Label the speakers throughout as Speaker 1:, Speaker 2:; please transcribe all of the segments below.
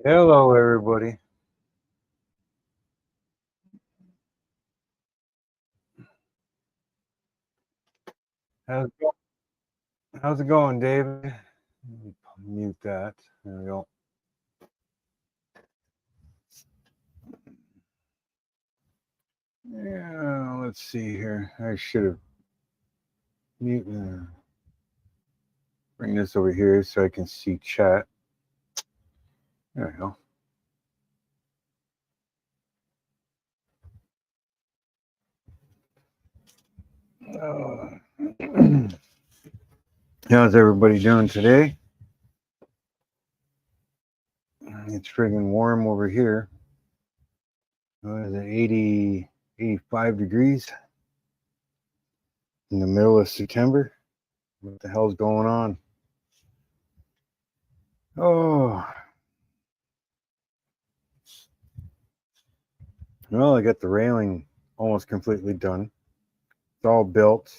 Speaker 1: Hello, everybody. How's it going? How's it going, David? Let me mute that. There we go. Yeah, let's see here. I should have bring this over here so I can see chat. There we go. How's everybody doing today? It's friggin' warm over here. What is it, 80, 85 degrees in the middle of September? What the hell's going on? Oh, well, I got the railing almost completely done. It's all built.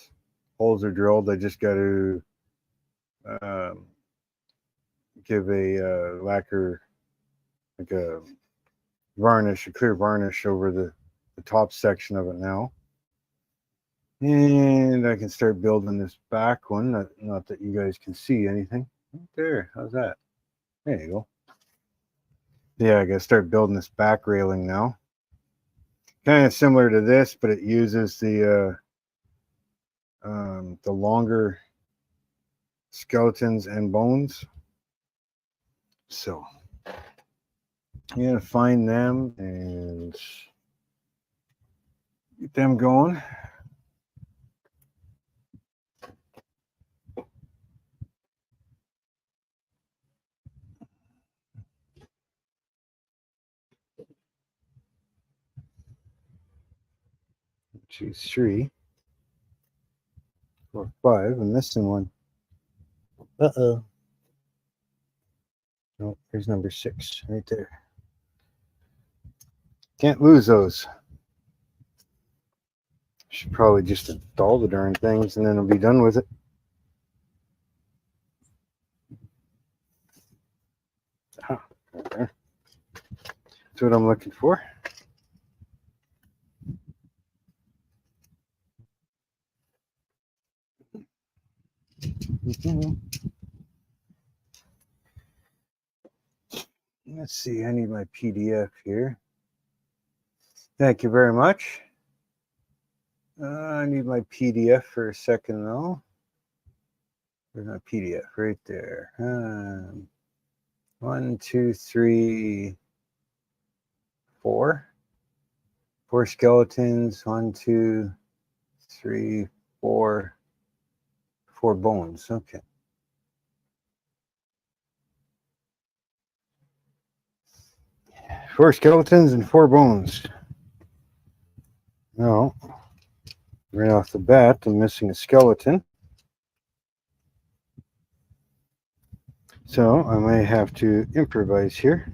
Speaker 1: Holes are drilled. I just got to give a lacquer, like a varnish, a clear varnish over the top section of it now. And I can start building this back one. Not that you guys can see anything. Right there. How's that? There you go. Yeah, I got to start building this back railing now. Kind of similar to this, but it uses the longer skeletons and bones. So I'm gonna find them and get them going. Choose 3, 4, 5. I'm missing one. Uh-oh. No, here's number 6 right there. Can't lose those. Should probably just install the darn things and then I'll be done with it. Huh, right there. That's what I'm looking for. Let's see, I need my PDF here. Thank you very much. I need my PDF for a second though. Where's my PDF? Right there. 1, 2, 3, 4. 4 skeletons. 1, 2, 3, 4. 4 bones. Okay. Four skeletons and 4 bones. Now, right off the bat, I'm missing a skeleton. So I may have to improvise here.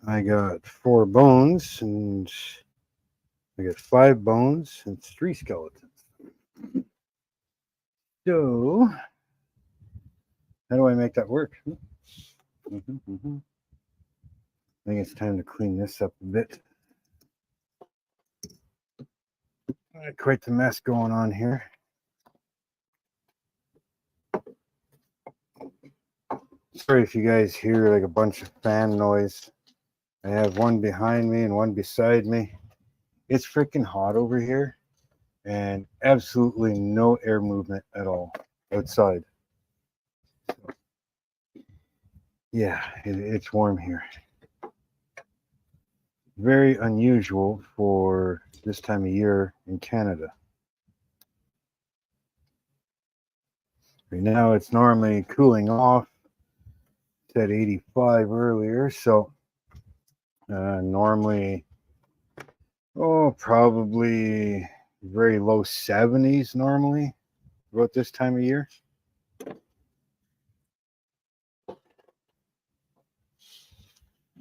Speaker 1: I got 4 bones and I got 5 bones and 3 skeletons. So how do I make that work? I think it's time to clean this up a bit. Quite the mess going on here. Sorry if you guys hear like a bunch of fan noise. I have one behind me and one beside me. It's freaking hot over here and absolutely no air movement at all outside. Yeah, it's warm here. Very unusual for this time of year in Canada. Right now it's normally cooling off. It's at 85 earlier, so normally, probably very low 70s normally about this time of year.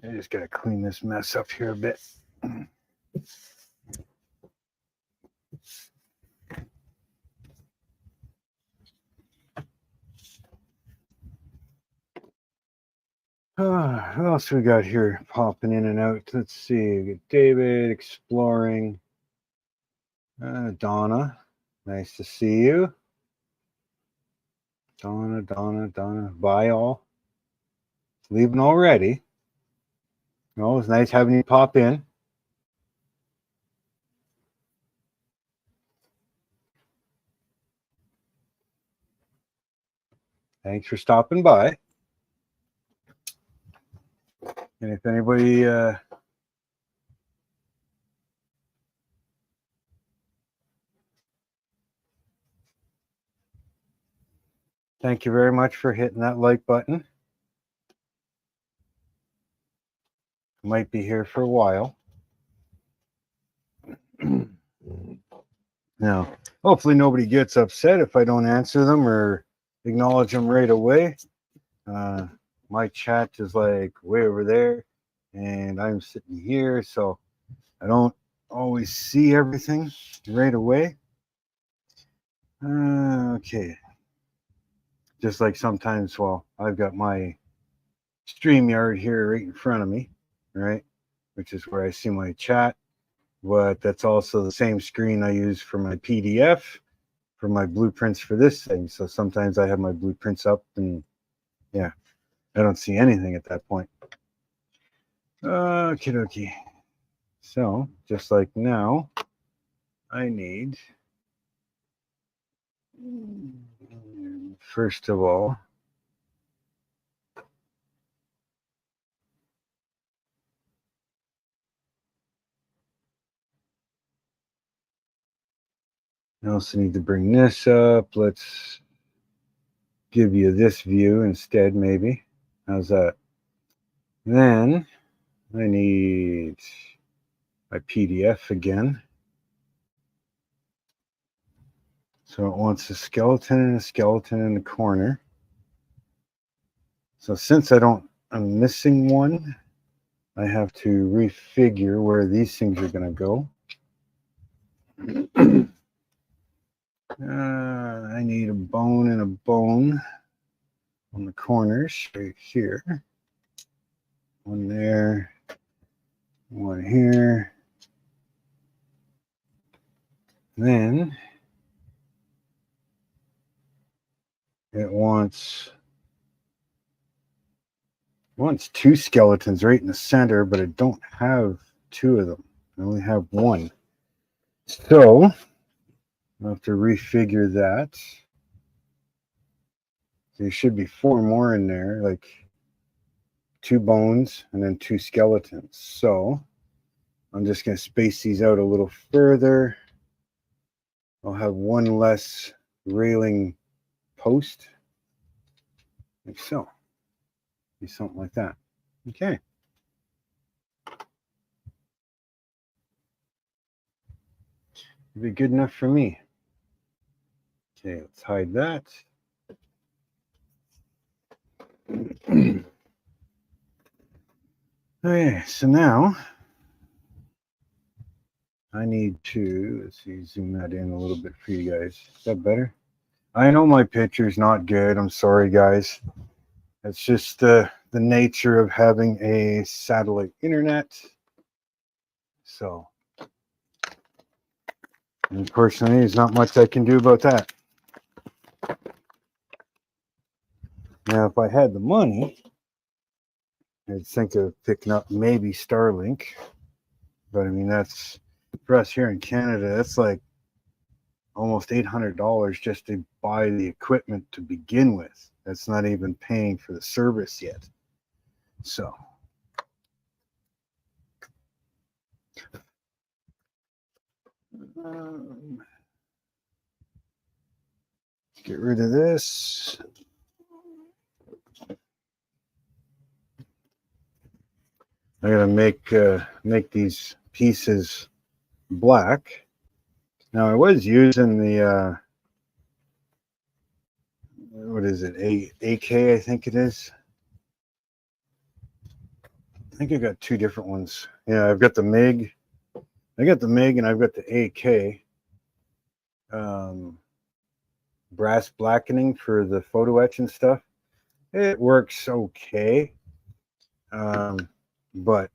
Speaker 1: I just gotta clean this mess up here a bit. Who else we got here popping in and out? Let's see. We got David exploring. Donna, nice to see you. Donna. Bye all. Leaving already. Oh, it's nice having you pop in. Thanks for stopping by. And if anybody thank you very much for hitting that like button. Might be here for a while. Now, hopefully nobody gets upset if I don't answer them or acknowledge them right away. My chat is like way over there and I'm sitting here, so I don't always see everything right away. Okay. Just like sometimes, well, I've got my StreamYard here right in front of me, right? Which is where I see my chat. But that's also the same screen I use for my PDF, for my blueprints for this thing. So sometimes I have my blueprints up and yeah, I don't see anything at that point. Okie dokie. So just like now, I need, first of all, I also need to bring this up. Let's give you this view instead, maybe. How's that? Then I need my PDF again. So it wants a skeleton and a skeleton in the corner. So since I'm missing one, I have to refigure where these things are going to go. I need a bone and a bone on the corners right here. One there, one here. Then it wants two skeletons right in the center, but I don't have two of them. I only have one. So I'll have to refigure that. There should be four more in there, like two bones and then two skeletons. So I'm just going to space these out a little further. I'll have one less railing post, like so. Be something like that. Okay. It'll be good enough for me. Okay, let's hide that. Okay, so now I need to, let's see, zoom that in a little bit for you guys. Is that better? I know my picture's not good. I'm sorry, guys. It's just the nature of having a satellite internet. So, unfortunately, there's not much I can do about that. Now, if I had the money, I'd think of picking up maybe Starlink. But I mean, that's for us here in Canada, that's like almost $800 just to buy the equipment to begin with. That's not even paying for the service yet. So get rid of this. I gotta make these pieces black. Now I was using the what is it, OcCre, I think it is. I think I got two different ones. Yeah, I've got the MIG. I got the MIG and I've got the OcCre. Brass blackening for the photo etch and stuff. It works okay. But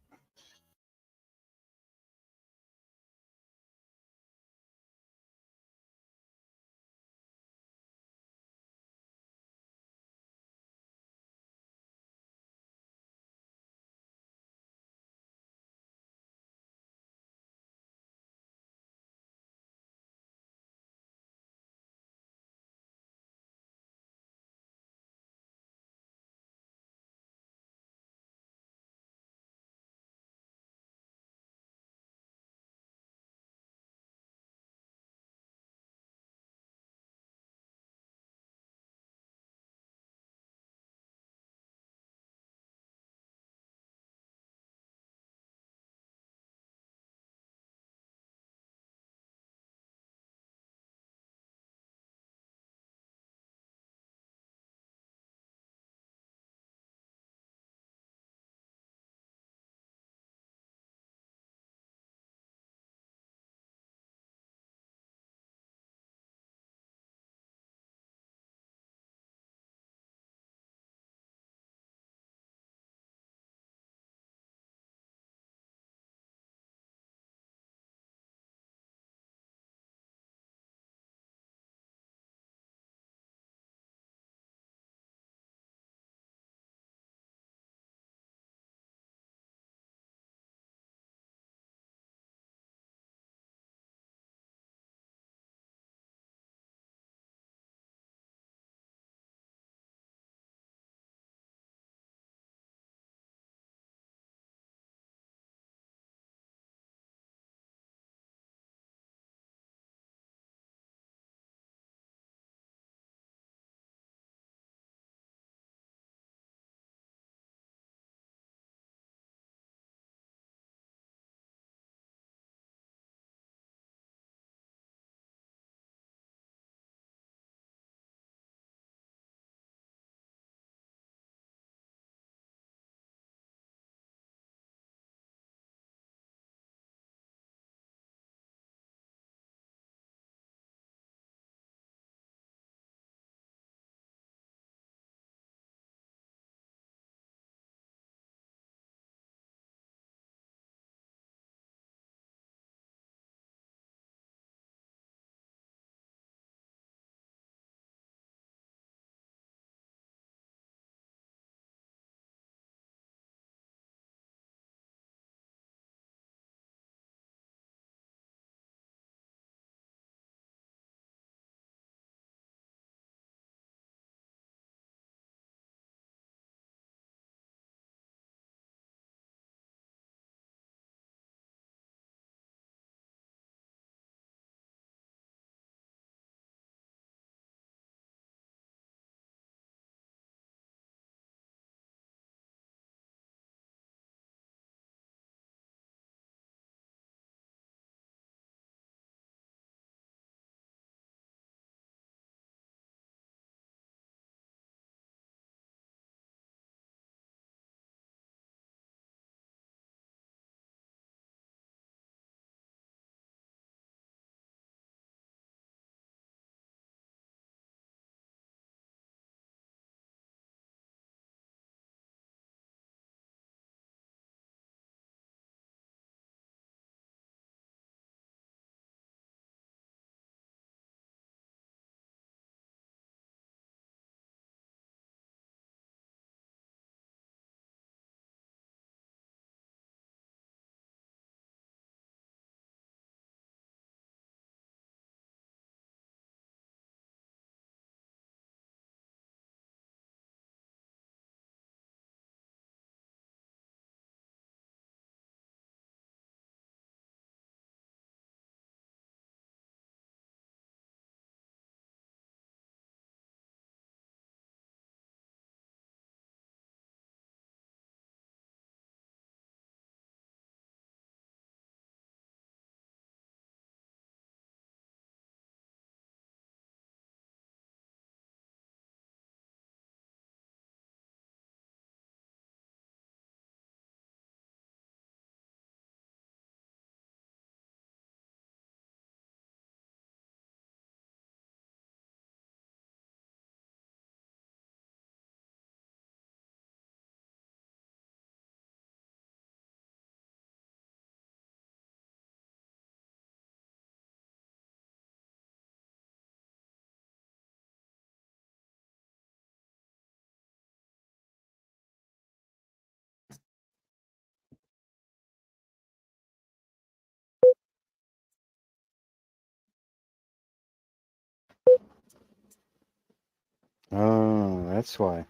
Speaker 1: that's why.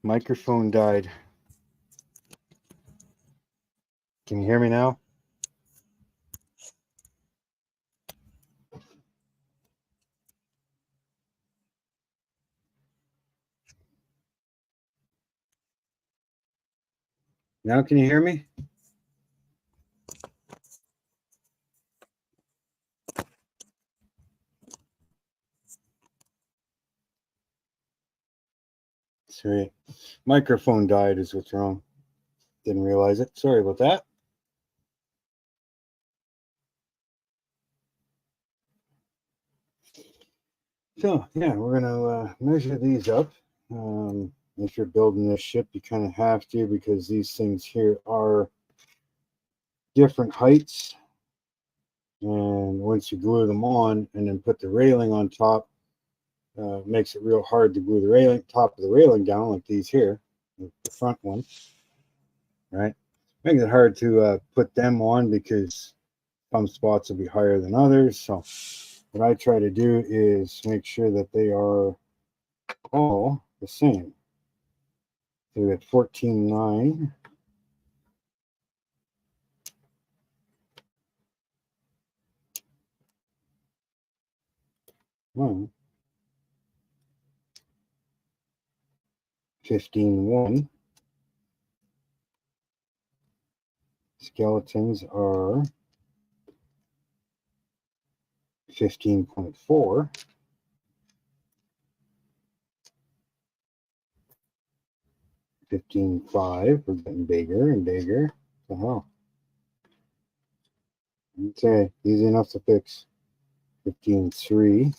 Speaker 1: Microphone died. Can you hear me now? Now can you hear me? Sweet. Microphone died is what's wrong. Didn't realize it. Sorry about that. So yeah, we're gonna measure these up. If you're building this ship, you kind of have to, because these things here are different heights. And once you glue them on and then put the railing on top, makes it real hard to glue the railing, top of the railing down, like these here, the front one, right? Makes it hard to put them on because some spots will be higher than others. So what I try to do is make sure that they are all the same. So we got 14.9. One. 15.1. Skeletons are 15.4. 15.5. We're getting bigger and bigger. Oh, okay, easy enough to fix. 15.3.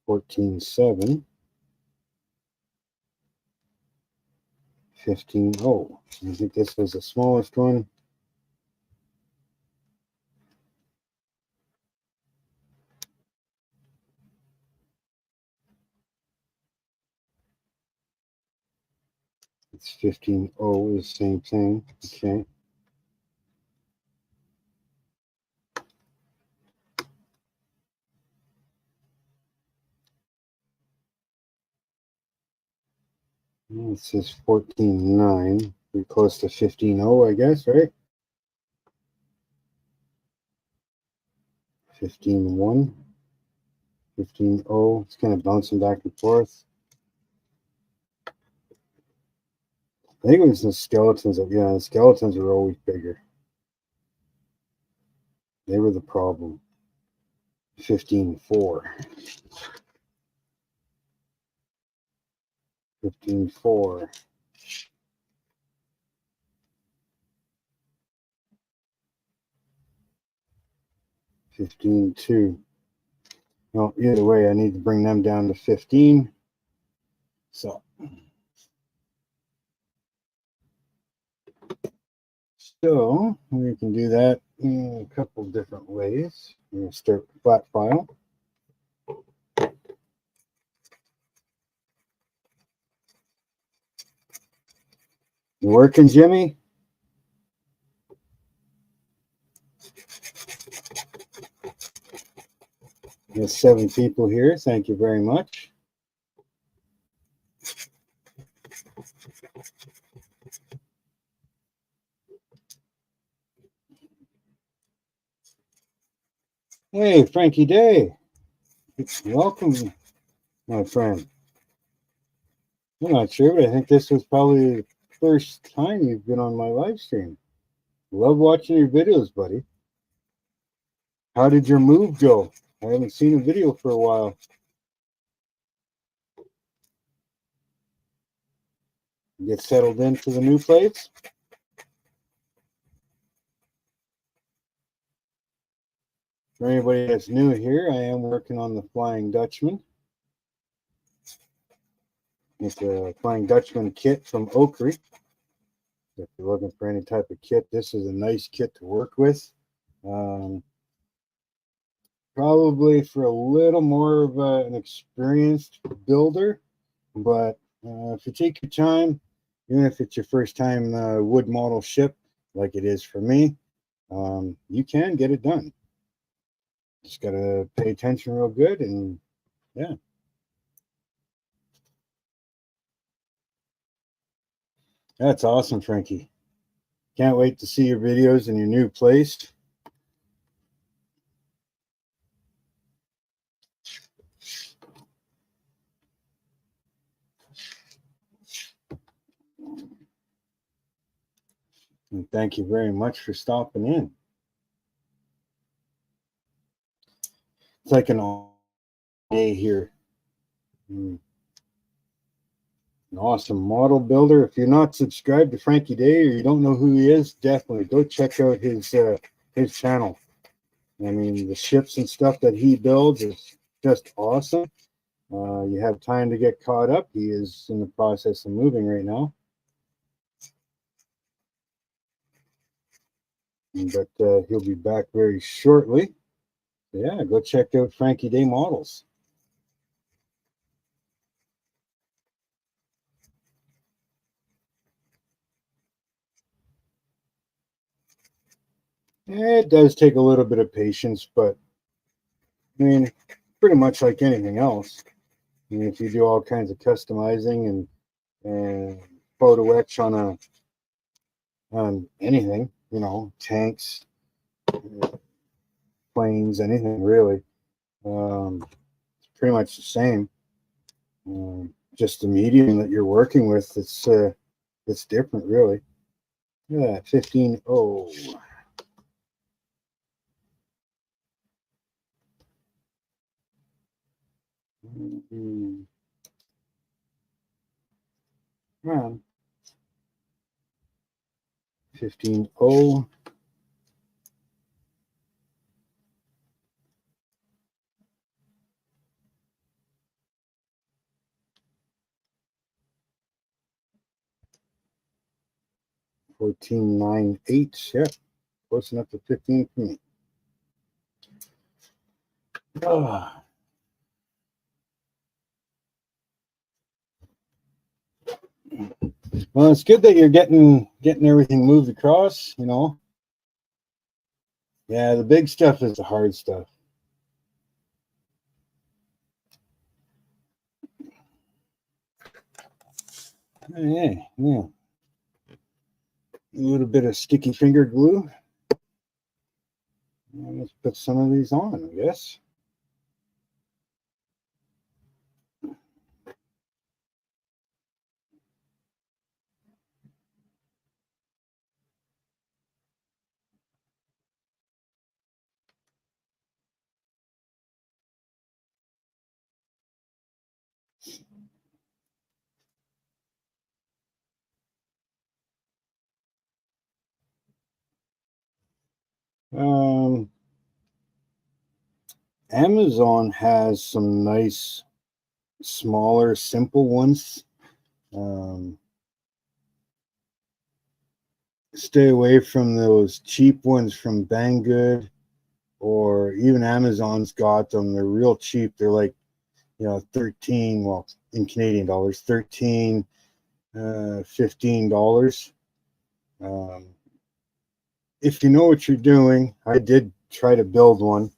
Speaker 1: 14.7. 15.0. I think this was the smallest one. It's 15.0 is the same thing. Okay. It says 14.9. Pretty close to 15.0, I guess, right? 15.1. 15.0. It's kind of bouncing back and forth. I think it was the skeletons. Yeah, the skeletons were always bigger. They were the problem. 15.4. 15.4. 15.2. Well, either way, I need to bring them down to 15. So we can do that in a couple different ways. I'm going to start with flat file. You working, Jimmy? There's 7 people here. Thank you very much. Hey, Frankie Day. Welcome, my friend. I'm not sure, but I think this was probably the first time you've been on my live stream. Love watching your videos, buddy. How did your move go? I haven't seen a video for a while. Get settled into the new place? For anybody that's new here, I am working on the Flying Dutchman. It's a Flying Dutchman kit from OcCre. If you're looking for any type of kit, this is a nice kit to work with. Probably for a little more of an experienced builder, but if you take your time, even if it's your first time wood model ship, like it is for me, you can get it done. Just got to pay attention real good, and yeah. That's awesome, Frankie. Can't wait to see your videos in your new place. And thank you very much for stopping in. It's like an all day here. An awesome model builder. If you're not subscribed to Frankie Day or you don't know who he is, definitely go check out his channel. I mean, the ships and stuff that he builds is just awesome. You have time to get caught up. He is in the process of moving right now. But he'll be back very shortly. Yeah, go check out Frankie Day Models. It does take a little bit of patience, but I mean, pretty much like anything else. I mean, if you do all kinds of customizing and photo etch on anything, you know, tanks, planes, anything really, it's pretty much the same. Just the medium that you're working with, it's different, really. Yeah, 15.0. Around 15.0. $14.98. Yeah, close enough to 15 for me. Ah. Well, it's good that you're getting everything moved across, you know. Yeah, the big stuff is the hard stuff. Yeah, yeah. A little bit of sticky finger glue. Let's put some of these on, I guess. Amazon has some nice, smaller, simple ones. Stay away from those cheap ones from Banggood, or even Amazon's got them. They're real cheap. They're like, you know, 13, well, in Canadian dollars, 13, $15. If you know what you're doing, I did try to build one,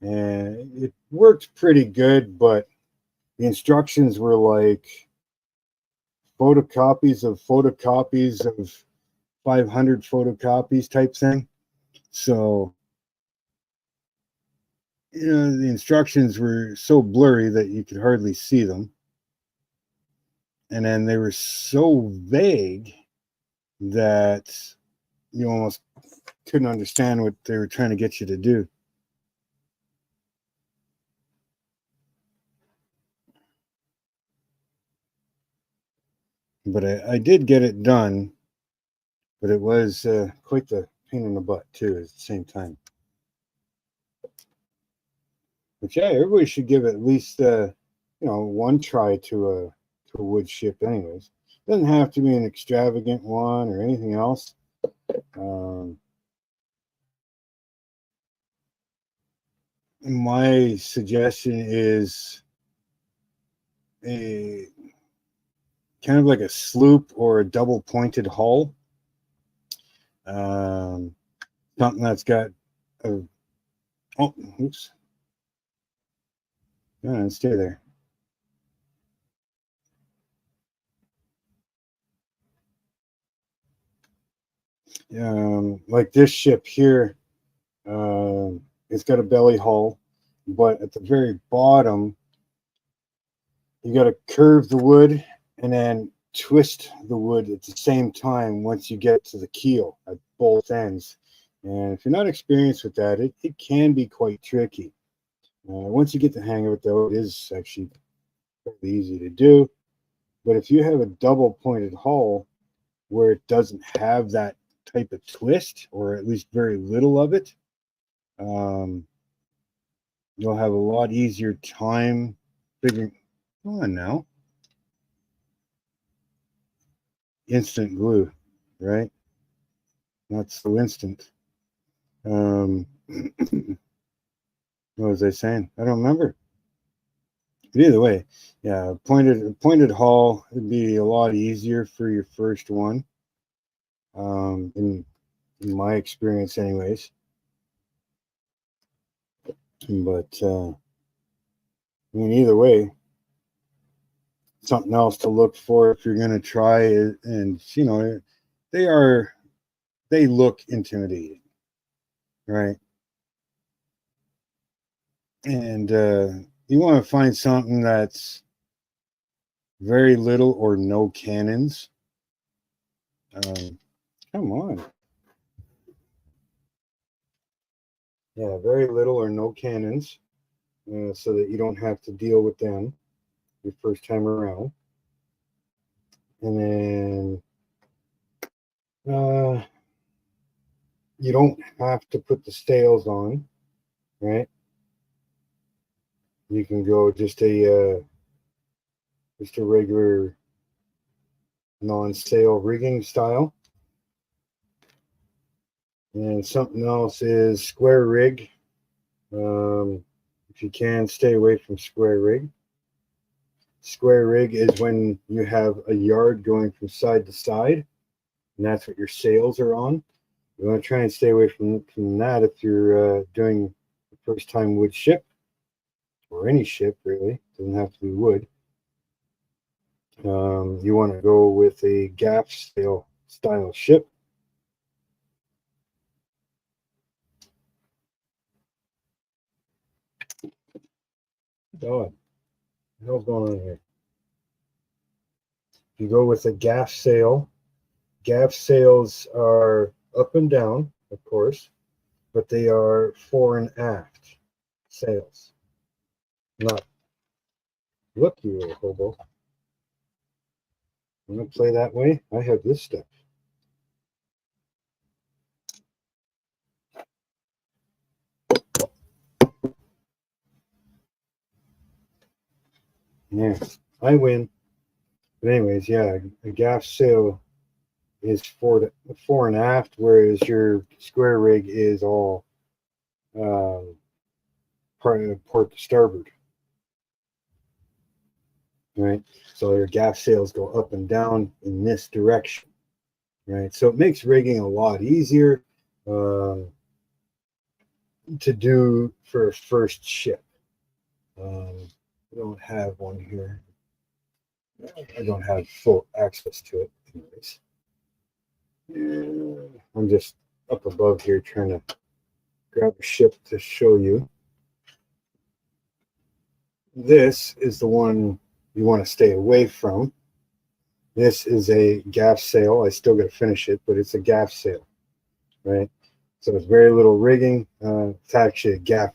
Speaker 1: and it worked pretty good, but the instructions were like photocopies of 500 photocopies type thing. So, you know, the instructions were so blurry that you could hardly see them. And then they were so vague that you almost couldn't understand what they were trying to get you to do. But I did get it done, but it was quite the pain in the butt too at the same time. But yeah, everybody should give at least you know, one try to a wood ship anyways. It doesn't have to be an extravagant one or anything else. My suggestion is a kind of like a sloop or a double pointed hull. something that's got a, oh, oops, yeah, stay there. Like this ship here, it's got a belly hull, but at the very bottom, you got to curve the wood and then twist the wood at the same time once you get to the keel at both ends. And if you're not experienced with that, it can be quite tricky. Once you get the hang of it, though, it is actually fairly easy to do. But if you have a double pointed hull where it doesn't have that type of twist, or at least very little of it, you'll have a lot easier time figuring. Come on now. Instant glue, right? Not so instant. What was I saying? I don't remember. But either way, yeah, pointed hull would be a lot easier for your first one. In my experience, anyways. But I mean, either way, something else to look for if you're going to try it. And you know, they look intimidating, right? And you want to find something that's very little or no cannons. Come on. Yeah, very little or no cannons, so that you don't have to deal with them your first time around. And then you don't have to put the stales on, right? You can go just a regular non-stale rigging style. And something else is square rig. If you can, stay away from square rig. Square rig is when you have a yard going from side to side, and that's what your sails are on. You want to try and stay away from that if you're doing the first time wood ship, or any ship really. Doesn't have to be wood. You want to go with a gaff sail style ship. God, what the hell's going on here? You go with a gaff sail. Gaff sails are up and down, of course, but they are fore and aft sails. Not, look, you little hobo. I'm going to play that way. I have this stuff. Yeah, I win. But anyways, yeah, a gaff sail is fore and aft, whereas your square rig is all port to starboard. Right, so your gaff sails go up and down in this direction. Right, so it makes rigging a lot easier to do for a first ship. I don't have one here. I don't have full access to it, anyways. I'm just up above here trying to grab a ship to show you. This is the one you want to stay away from. This is a gaff sail. I still got to finish it, but it's a gaff sail, right? So it's very little rigging. It's actually a gaff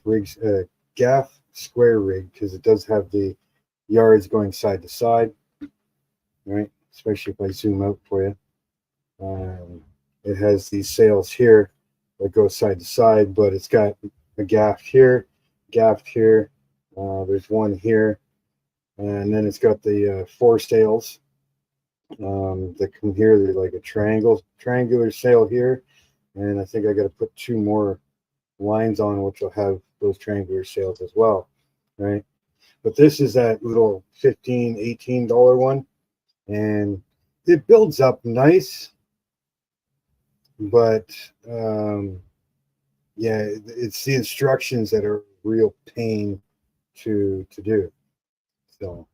Speaker 1: square rig, because it does have the yards going side to side, right? Especially if I zoom out for you. It has these sails here that go side to side, but it's got a gaff here, gaff here. There's one here, and then it's got the foresails that come here. They're like a triangular sail here, and I think I got to put 2 more lines on, which will have those triangular sails as well, right? But this is that little $15, $18 one, and it builds up nice, but yeah, it's the instructions that are a real pain to do. So,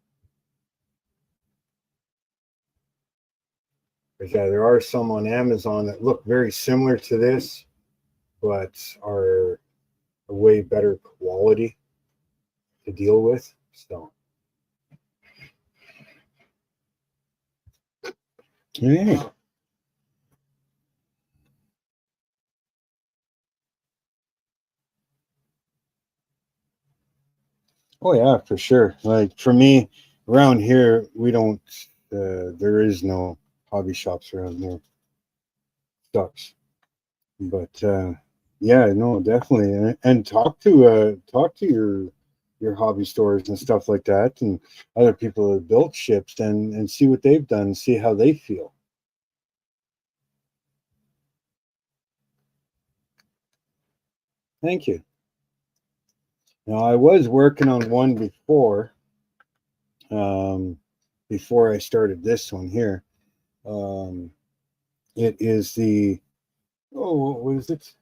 Speaker 1: but yeah, there are some on Amazon that look very similar to this, but are a way better quality to deal with. So, yeah. Oh yeah, for sure. Like for me, around here, we don't. There is no hobby shops around here. Sucks. But yeah, no, definitely, and talk to your hobby stores and stuff like that, and other people that have built ships, and see what they've done, see how they feel. Thank you. Now I was working on one um, before I started this one here. Um, it is the what is it?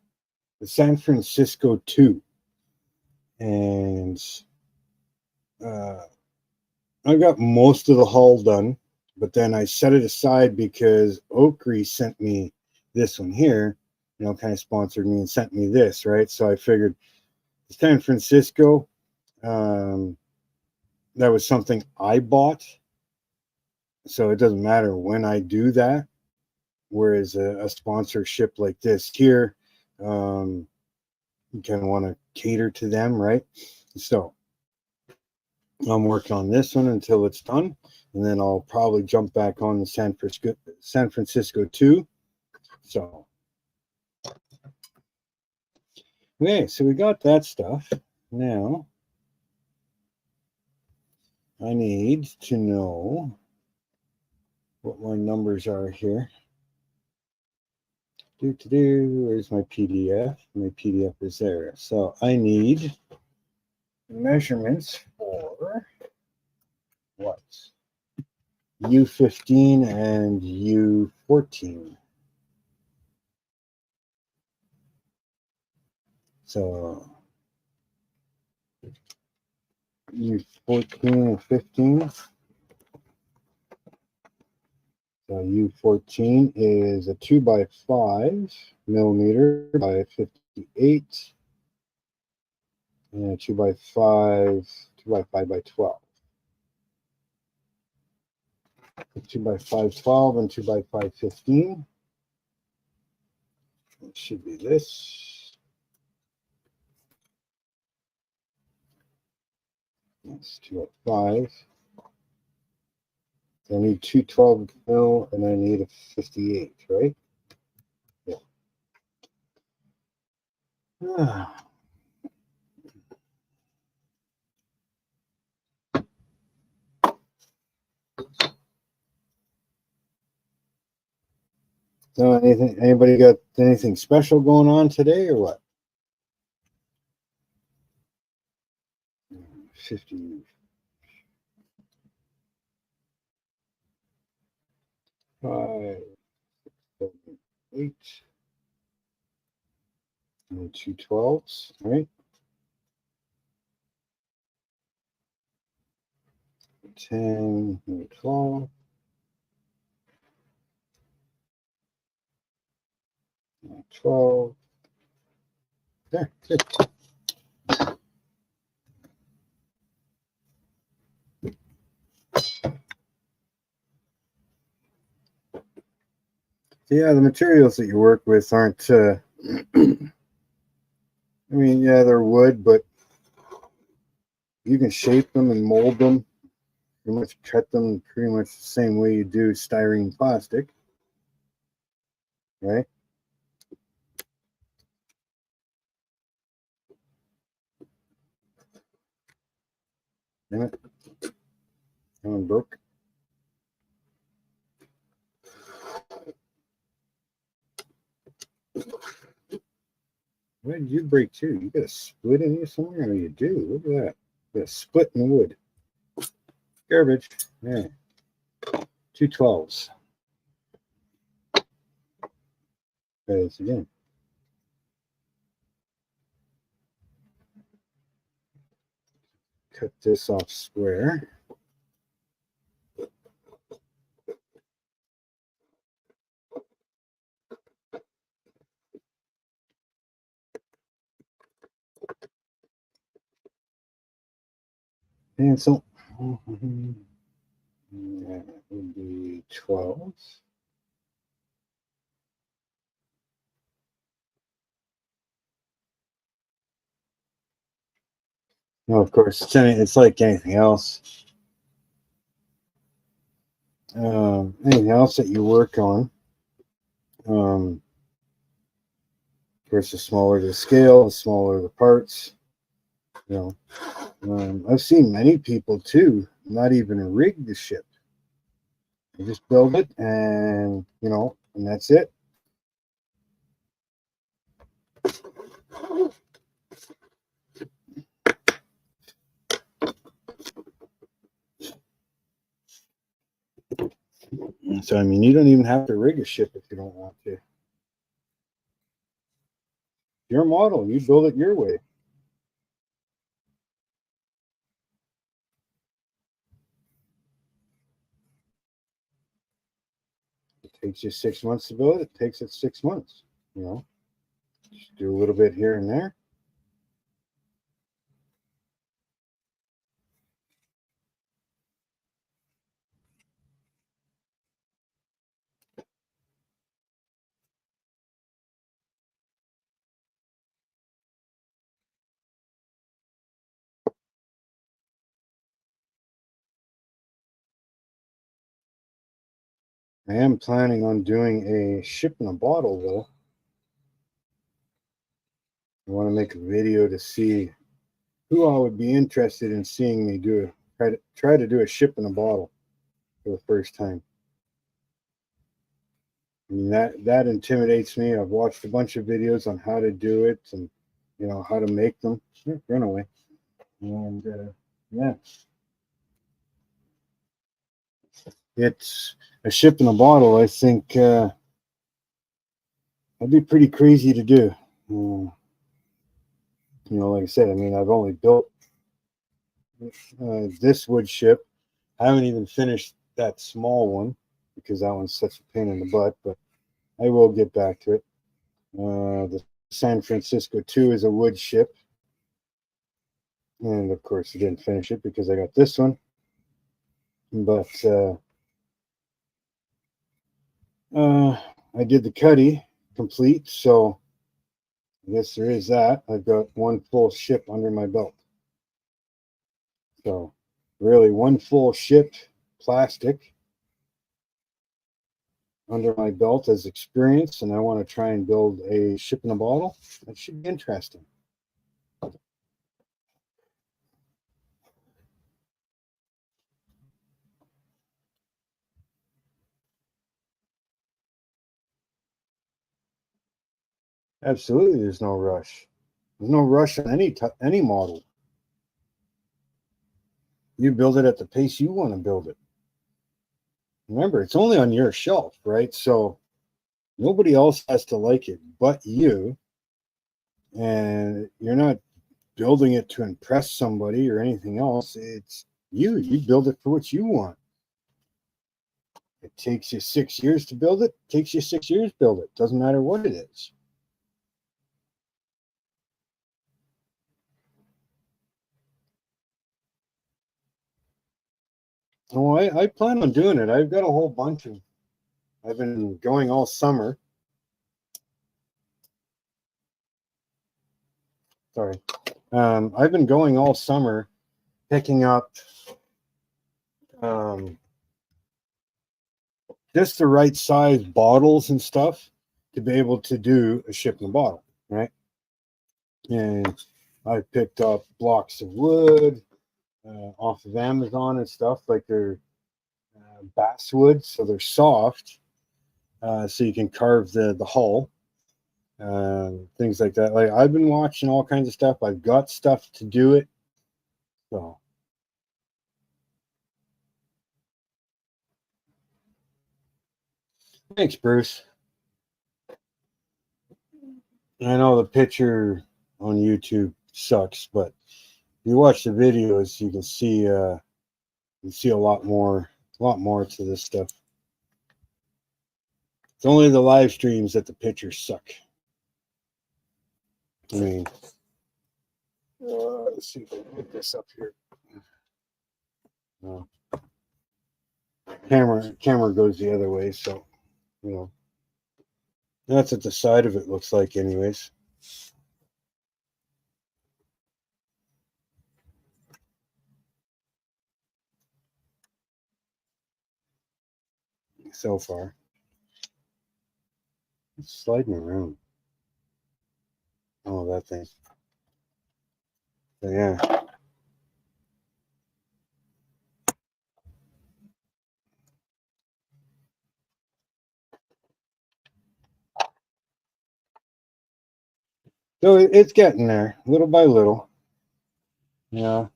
Speaker 1: The San Francisco 2, and uh, I got most of the hull done, but then I set it aside because OcCre sent me this one here, kind of sponsored me and sent me this, right? So I figured San Francisco, um, that was something I bought, so it doesn't matter when I do that. Whereas a sponsorship like this here, you kind of want to cater to them, right? So I'm working on this one until it's done, and then I'll probably jump back on the San Francisco 2. So, okay, so we got that stuff. Now, I need to know what my numbers are here. Where's my PDF? My PDF is there. So I need measurements for what? U15 and U14. So U14 and 15. So U14 is a 2x5 millimeter by 58, and a 2x5 by 12. 2x5 12 and 2x5 15. It should be this. That's 2x5. I need 212 mil and I need a 58, right? Yeah. So anybody got anything special going on today or what? 50. 5, 7, 8, and 2 12s, right? 10, 12, 12. There, good. Yeah, the materials that you work with aren't, I mean, yeah, they're wood, but you can shape them and mold them. You much cut them pretty much the same way you do styrene plastic, right? Damn it. That one broke. Why did you break too? You got a split in here somewhere? Oh, you do. Look at that. You got a split in the wood. Garbage. Yeah. 2 12s. Try this again. cut this off square. Pencil. That would be 12. Well, of course, it's like anything else. Anything else that you work on. Of course, the smaller the scale, the smaller the parts. You know, I've seen many people too not even rig the ship. They just build it, and and that's it. So I mean, you don't even have to rig a ship if you don't want to. Your model, you build it your way. It takes you 6 months to build it. It takes it 6 months. Just do a little bit here and there. I am planning on doing a ship in a bottle though. I want to make a video to see who all would be interested in seeing me try to do a ship in a bottle for the first time. I mean, that intimidates me. I've watched a bunch of videos on how to do it and how to make them. Run away. And yeah, it's a ship in a bottle. I think that'd be pretty crazy to do. Like I said, I mean, I've only built this wood ship. I haven't even finished that small one because that one's such a pain in the butt, but I will get back to it. The San Francisco 2 is a wood ship. And of course, I didn't finish it because I got this one. But I did the cutty complete, so I guess there is that. I've got one full ship under my belt. So really one full ship plastic under my belt as experience, and I want to try and build a ship in a bottle. That should be interesting. Absolutely, there's no rush. There's no rush on any model. You build it at the pace you want to build it. Remember, it's only on your shelf, right? So nobody else has to like it but you. And you're not building it to impress somebody or anything else. It's you. You build it for what you want. It takes you 6 years to build it. Takes you 6 years to build it. Doesn't matter what it is. Oh, I plan on doing it. I've got a whole bunch of. I've been going all summer. Sorry. I've been going all summer picking up just the right size bottles and stuff to be able to do a ship in a bottle, right? And I picked up blocks of wood off of Amazon and stuff, like they're basswood, so they're soft, so you can carve the hull, things like that. Like I've been watching all kinds of stuff. I've got stuff to do it, so. Thanks, Bruce. I know the picture on YouTube sucks, but you watch the videos, you can see a lot more to this stuff. It's only the live streams that the pictures suck. I mean, let's see if I can put this up here. Camera goes the other way, so you know. That's what the side of it looks like, anyways. So far, it's sliding around. Oh, that thing. So, yeah. So it's getting there, little by little. Yeah.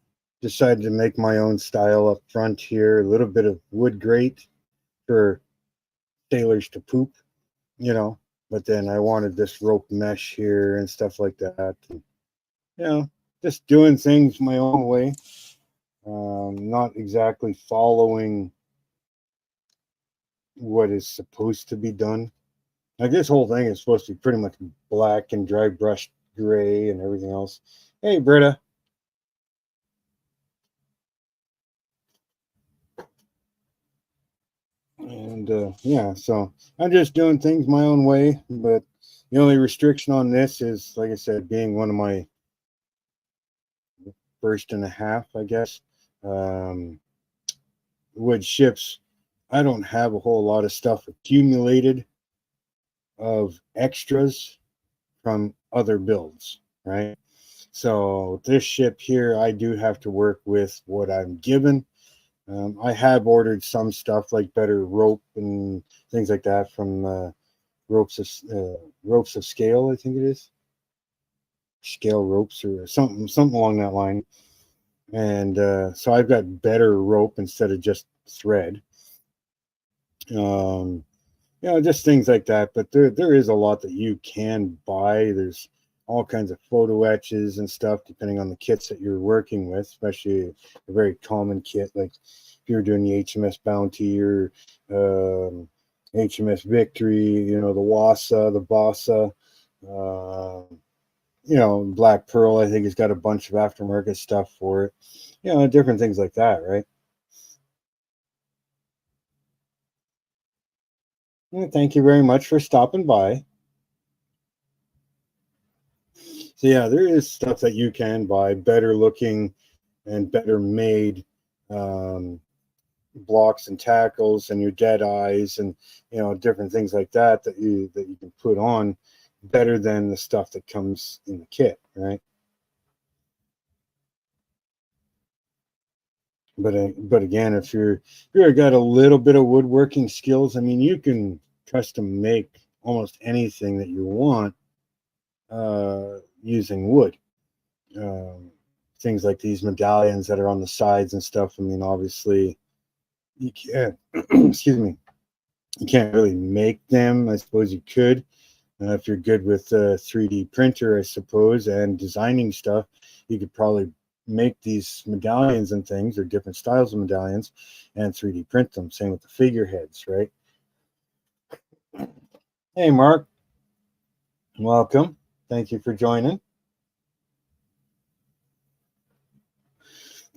Speaker 1: Decided to make my own style up front here. A little bit of wood grate for sailors to poop, you know. But then I wanted this rope mesh here and stuff like that. And, you know, just doing things my own way. Not exactly following what is supposed to be done. Like this whole thing is supposed to be pretty much black and dry brushed gray and everything else. Hey, Britta. And yeah, so I'm just doing things my own way. But the only restriction on this is, like I said, being one of my first and a half, I guess, wood ships. I don't have a whole lot of stuff accumulated of extras from other builds, right? So this ship here, I do have to work with what I'm given. I have ordered some stuff like better rope and things like that from ropes of scale, I think it is, scale ropes or something along that line. And so I've got better rope instead of just thread. You know, just things like that. But there is a lot that you can buy. There's all kinds of photo etches and stuff depending on the kits that you're working with, especially a very common kit like if you're doing the HMS Bounty or HMS Victory, you know, the Wassa, the Bossa, you know, Black Pearl, I think has got a bunch of aftermarket stuff for it. You know, different things like that, right? Well, thank you very much for stopping by. So yeah, there is stuff that you can buy, better looking and better made um, blocks and tackles and your dead eyes and you know different things like that that you can put on better than the stuff that comes in the kit, right? But again, if you're got a little bit of woodworking skills, I mean, you can custom make almost anything that you want using wood. Um, Things like these medallions that are on the sides and stuff. I mean, obviously, you can't. Excuse me. You can't really make them. I suppose you could if you're good with a 3D printer, I suppose, and designing stuff. You could probably make these medallions and things or different styles of medallions and 3D print them. Same with the figureheads, right? Hey, Mark. Welcome. Thank you for joining.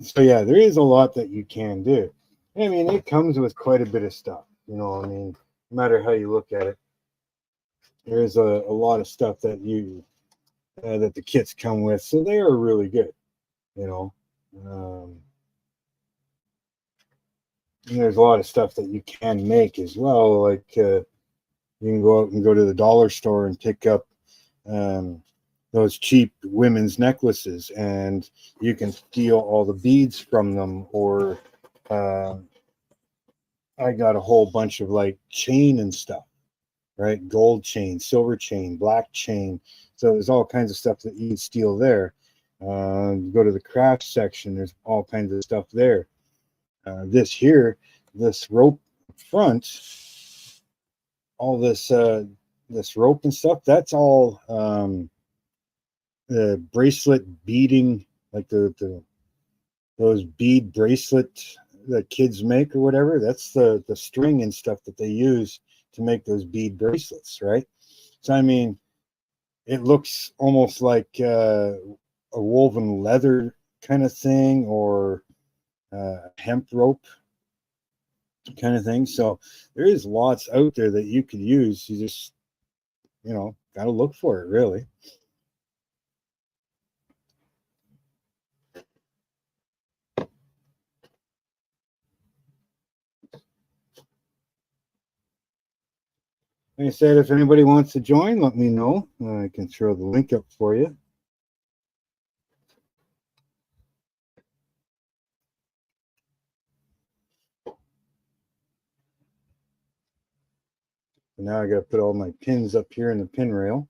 Speaker 1: So yeah, there is a lot that you can do. I mean, it comes with quite a bit of stuff. You know, I mean, no matter how you look at it, there is a lot of stuff that that the kits come with. So they are really good. You know, and there's a lot of stuff that you can make as well. Like you can go out and go to the dollar store and pick up those cheap women's necklaces, and you can steal all the beads from them. Or I got a whole bunch of like chain and stuff, right? Gold chain, silver chain, black chain. So there's all kinds of stuff that you can steal there. Go to the craft section. There's all kinds of stuff there. This here, this rope front, all this rope and stuff. That's all the bracelet beading like those bead bracelet that kids make or whatever. That's the string and stuff that they use to make those bead bracelets, right? So I mean, it looks almost like a woven leather kind of thing, or hemp rope kind of thing. So there is lots out there that you could use. You just, got to look for it, really. Like I said, if anybody wants to join, let me know. I can throw the link up for you. So now I got to put all my pins up here in the pin rail.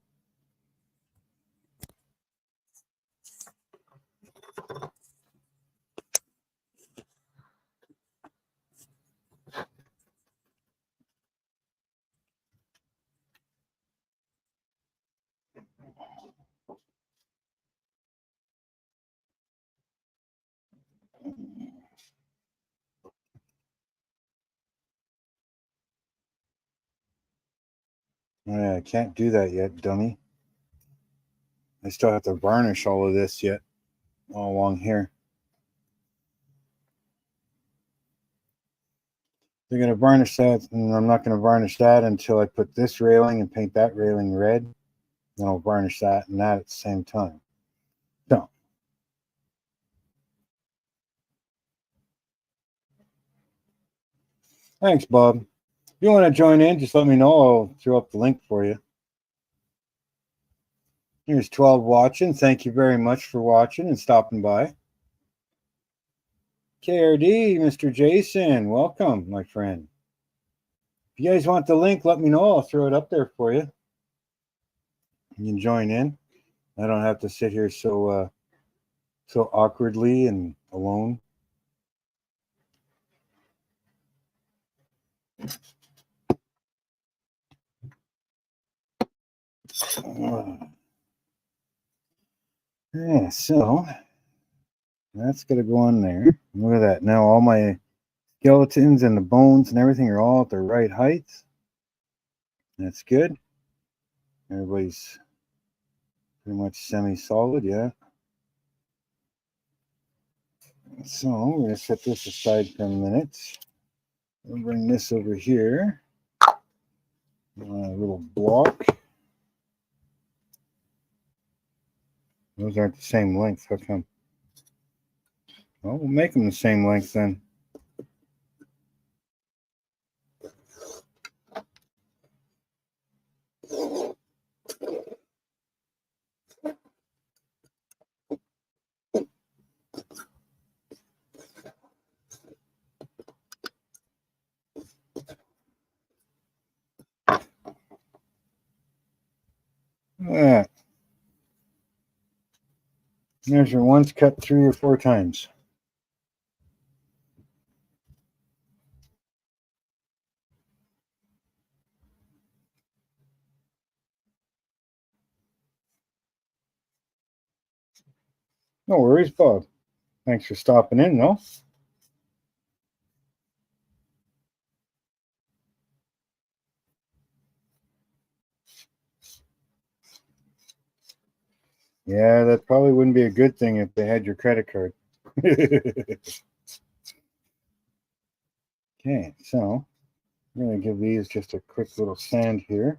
Speaker 1: I can't do that yet, dummy. I still have to varnish all of this yet, all along here. They're going to varnish that, and I'm not going to varnish that until I put this railing and paint that railing red. Then I'll varnish that and that at the same time. So, thanks, Bob. If you want to join in, just let me know. I'll throw up the link for you. Here's 12 watching. Thank you very much for watching and stopping by. KRD, Mr. Jason, welcome, my friend. If you guys want the link, let me know. I'll throw it up there for you. You can join in. I don't have to sit here so awkwardly and alone. Yeah, so that's going to go on there. Look at that. Now all my skeletons and the bones and everything are all at the right height. That's good. Everybody's pretty much semi-solid, yeah. So we're going to set this aside for a minute. We'll bring this over here. A little block. Those aren't the same length. How come? Well, we'll make them the same length then. Yeah. There's your ones cut 3 or 4 times. No worries, Bob. Thanks for stopping in, though. Yeah, that probably wouldn't be a good thing if they had your credit card. Okay, so I'm going to give these just a quick little sand here.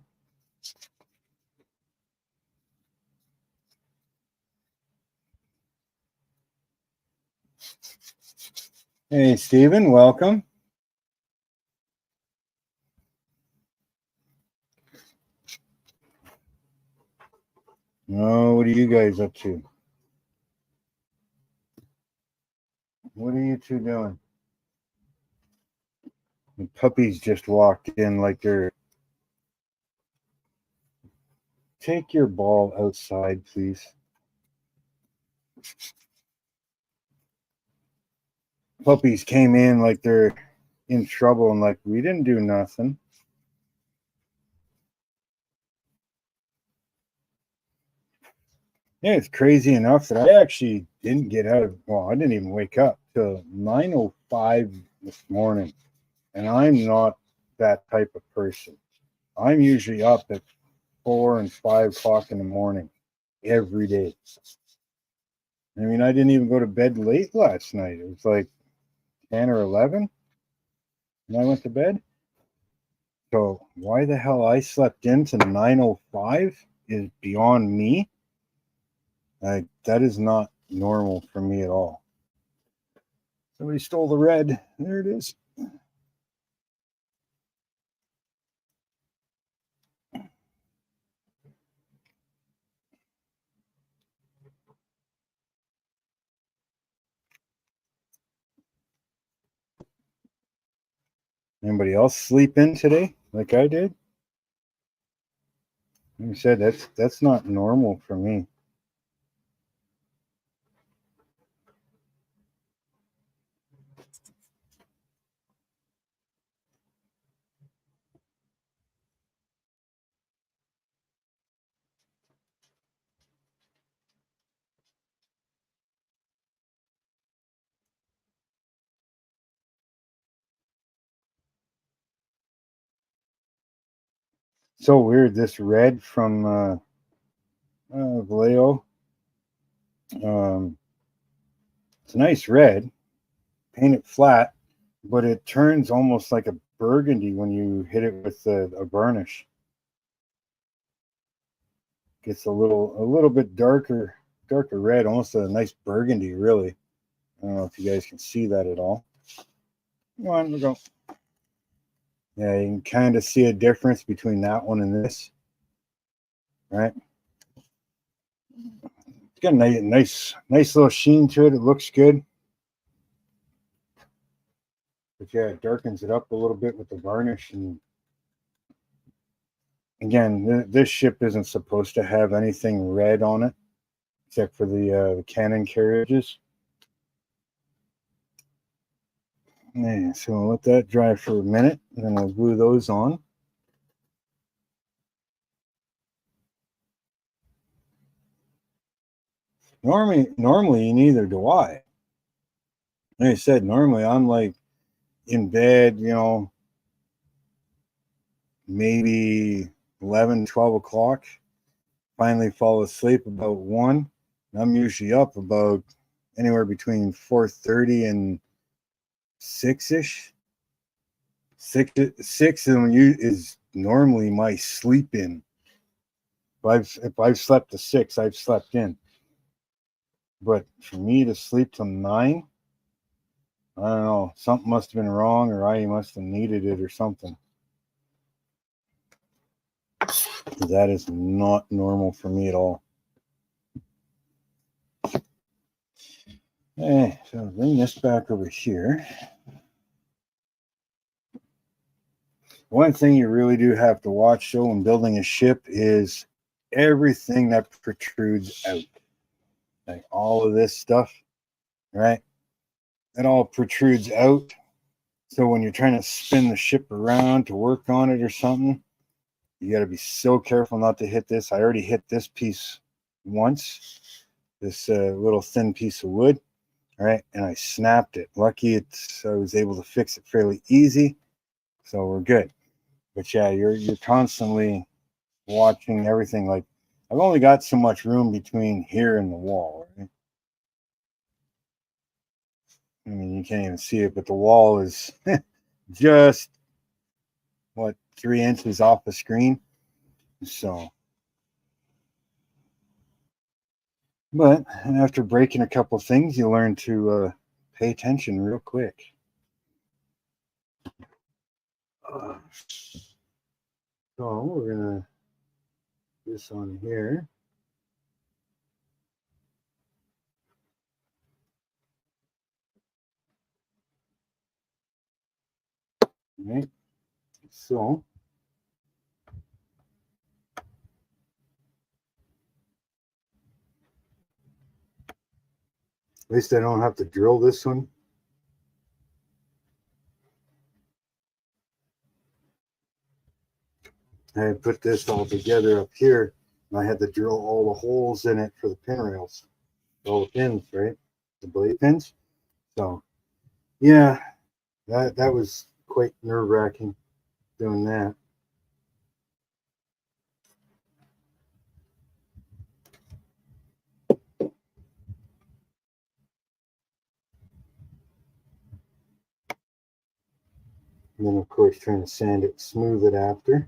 Speaker 1: Hey, Stephen, welcome. Oh, what are you guys up to? What are you two doing? The puppies just walked in like they're... Take your ball outside, please. Puppies came in like they're in trouble and like, we didn't do nothing. Yeah, it's crazy enough that I actually didn't get out of, well, I didn't even wake up till 9:05 this morning. And I'm not that type of person. I'm usually up at 4 and 5 o'clock in the morning every day. I mean, I didn't even go to bed late last night. It was like 10 or 11 when I went to bed. So why the hell I slept into 9:05 is beyond me. Like, that is not normal for me at all. Somebody stole the red. There it is. Anybody else sleep in today like I did? Like I said, that's not normal for me. So weird. This red from Vallejo. It's a nice red. Paint it flat, but it turns almost like a burgundy when you hit it with a varnish. Gets a little bit darker red, almost a nice burgundy, really. I don't know if you guys can see that at all. Come on, we go. Yeah, you can kind of see a difference between that one and this, right? It's got a nice little sheen to it. It looks good. But yeah, it darkens it up a little bit with the varnish. And again, this ship isn't supposed to have anything red on it, except for the cannon carriages. Yeah, so I'll let that dry for a minute, and then I'll glue those on. Normally, neither do I. Like I said, normally I'm like in bed, maybe 11, 12 o'clock. Finally fall asleep about 1. And I'm usually up about anywhere between 4:30 and 6-ish. 6 is normally my sleep in. If I've slept to 6, I've slept in. But for me to sleep till 9, I don't know. Something must have been wrong, or I must have needed it or something. That is not normal for me at all. Okay, so bring this back over here. One thing you really do have to watch, though, when building a ship is everything that protrudes out. Like all of this stuff, right? It all protrudes out. So when you're trying to spin the ship around to work on it or something, you got to be so careful not to hit this. I already hit this piece once, this little thin piece of wood, all right, and I snapped it. Lucky I was able to fix it fairly easy, so we're good. But yeah, you're constantly watching everything. Like, I've only got so much room between here and the wall, right? I mean, you can't even see it, but the wall is just, 3 inches off the screen. So, but after breaking a couple things, you learn to pay attention real quick. So we're gonna put this on here. Right. So at least I don't have to drill this one. I put this all together up here I had to drill all the holes in it for the pin rails, all the pins, right? The blade pins. So yeah, that was quite nerve-wracking doing that. And then of course trying to sand it, smooth it after.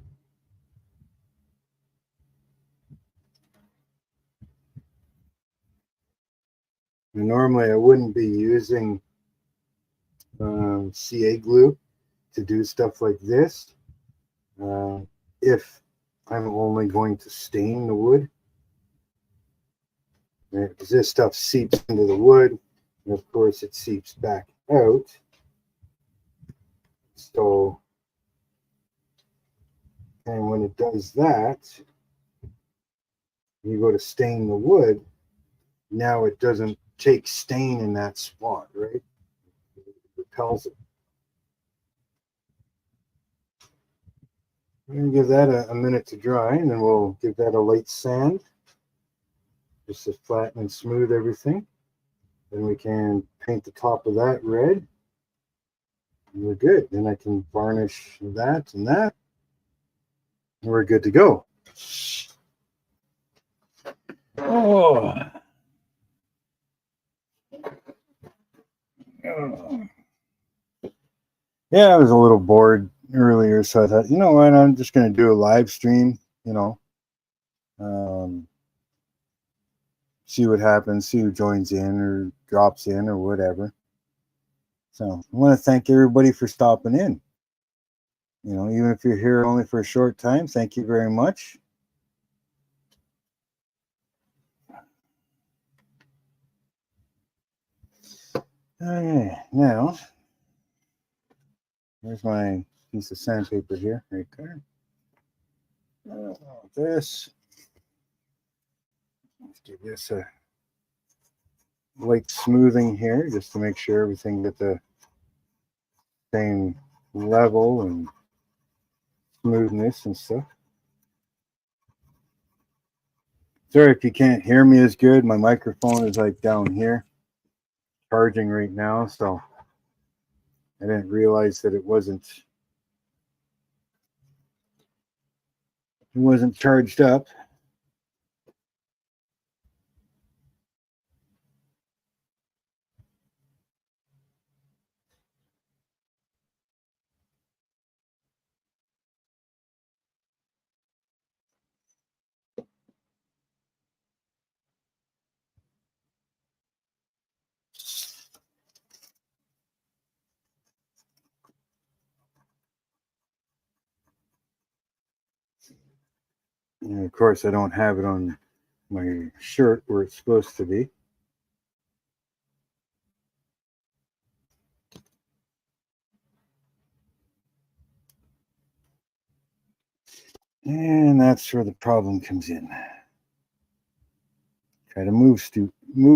Speaker 1: And normally I wouldn't be using CA glue to do stuff like this if I'm only going to stain the wood, because this stuff seeps into the wood, and of course it seeps back out. So, and when it does that, you go to stain the wood, now it doesn't take stain in that spot, right? It repels it. I'm going to give that a minute to dry, and then we'll give that a light sand just to flatten and smooth everything. Then we can paint the top of that red, and we're good. Then I can varnish that and that, and we're good to go. Oh. Yeah, I was a little bored earlier, so I thought, you know what, I'm just going to do a live stream, you know, see what happens, see who joins in or drops in or whatever. So I want to thank everybody for stopping in. You know, even if you're here only for a short time, thank you very much. Okay, now, here's my piece of sandpaper here, right there. This. Let's give this a light smoothing here, just to make sure everything gets the same level and smoothness and stuff. Sorry if you can't hear me as good. My microphone is like down here, charging right now, so I didn't realize that it wasn't charged up. And of course, I don't have it on my shirt where it's supposed to be. And that's where the problem comes in. Try to move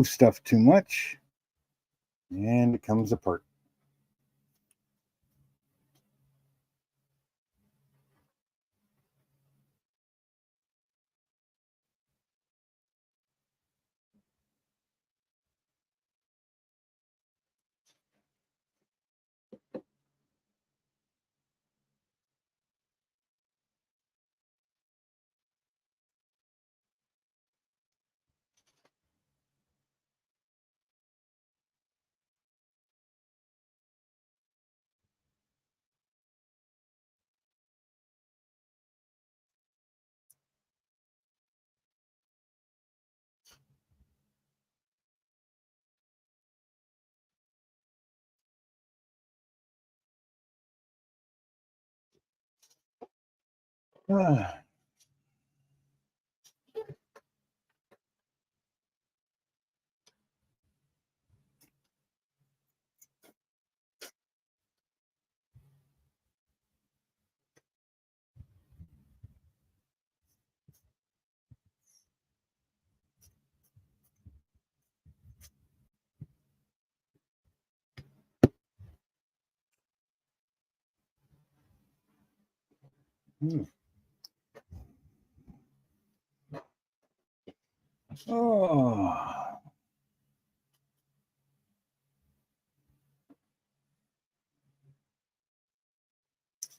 Speaker 1: stuff too much, and it comes apart. Ah. Oh.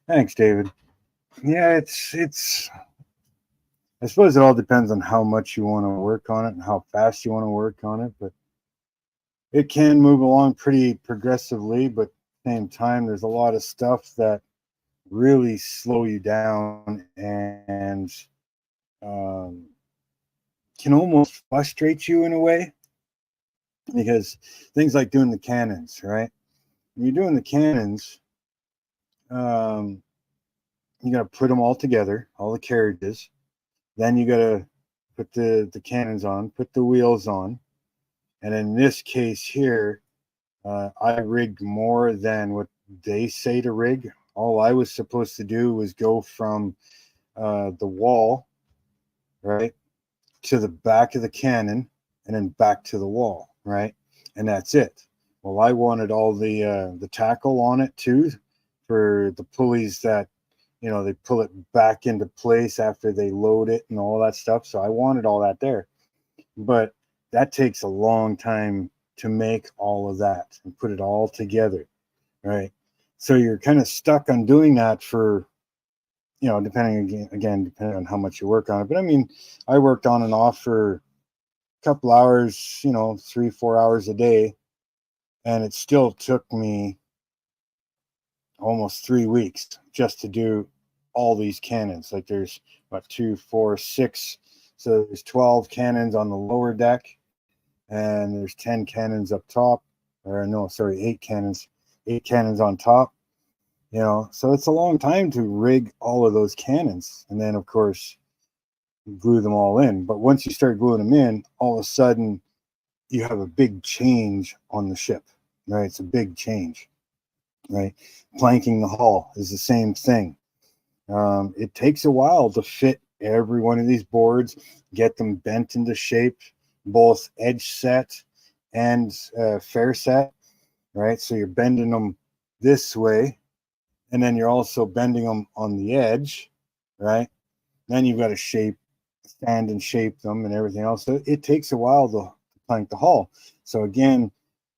Speaker 1: Thanks, David. Yeah, it's I suppose it all depends on how much you want to work on it and how fast you want to work on it, but it can move along pretty progressively, but at the same time there's a lot of stuff that really slow you down and um, can almost frustrate you in a way, because things like doing the cannons, right? When you're doing the cannons, um, you got to put them all together, all the carriages. Then you got to put the cannons on, put the wheels on. And in this case here, I rigged more than what they say to rig. All I was supposed to do was go from the wall, right, to the back of the cannon and then back to the wall, right? And that's it. Well, I wanted all the tackle on it too, for the pulleys that, you know, they pull it back into place after they load it and all that stuff. So I wanted all that there. But that takes a long time to make all of that and put it all together, right? So you're kind of stuck on doing that for, you know, depending on how much you work on it. But I mean, I worked on and off for a couple hours, you know, 3-4 hours a day, and it still took me almost 3 weeks just to do all these cannons. Like there's what, 2, 4, 6. So there's 12 cannons on the lower deck, and there's 10 cannons up top, or no, sorry, 8 cannons on top, you know. So it's a long time to rig all of those cannons, and then of course glue them all in. But once you start gluing them in, all of a sudden you have a big change on the ship, right? It's a big change, right? Planking the hull is the same thing. It takes a while to fit every one of these boards, get them bent into shape, both edge set and fair set, right? So you're bending them this way, and then you're also bending them on the edge, right? Then you've got to stand and shape them and everything else. So it takes a while to plank the hull. So again,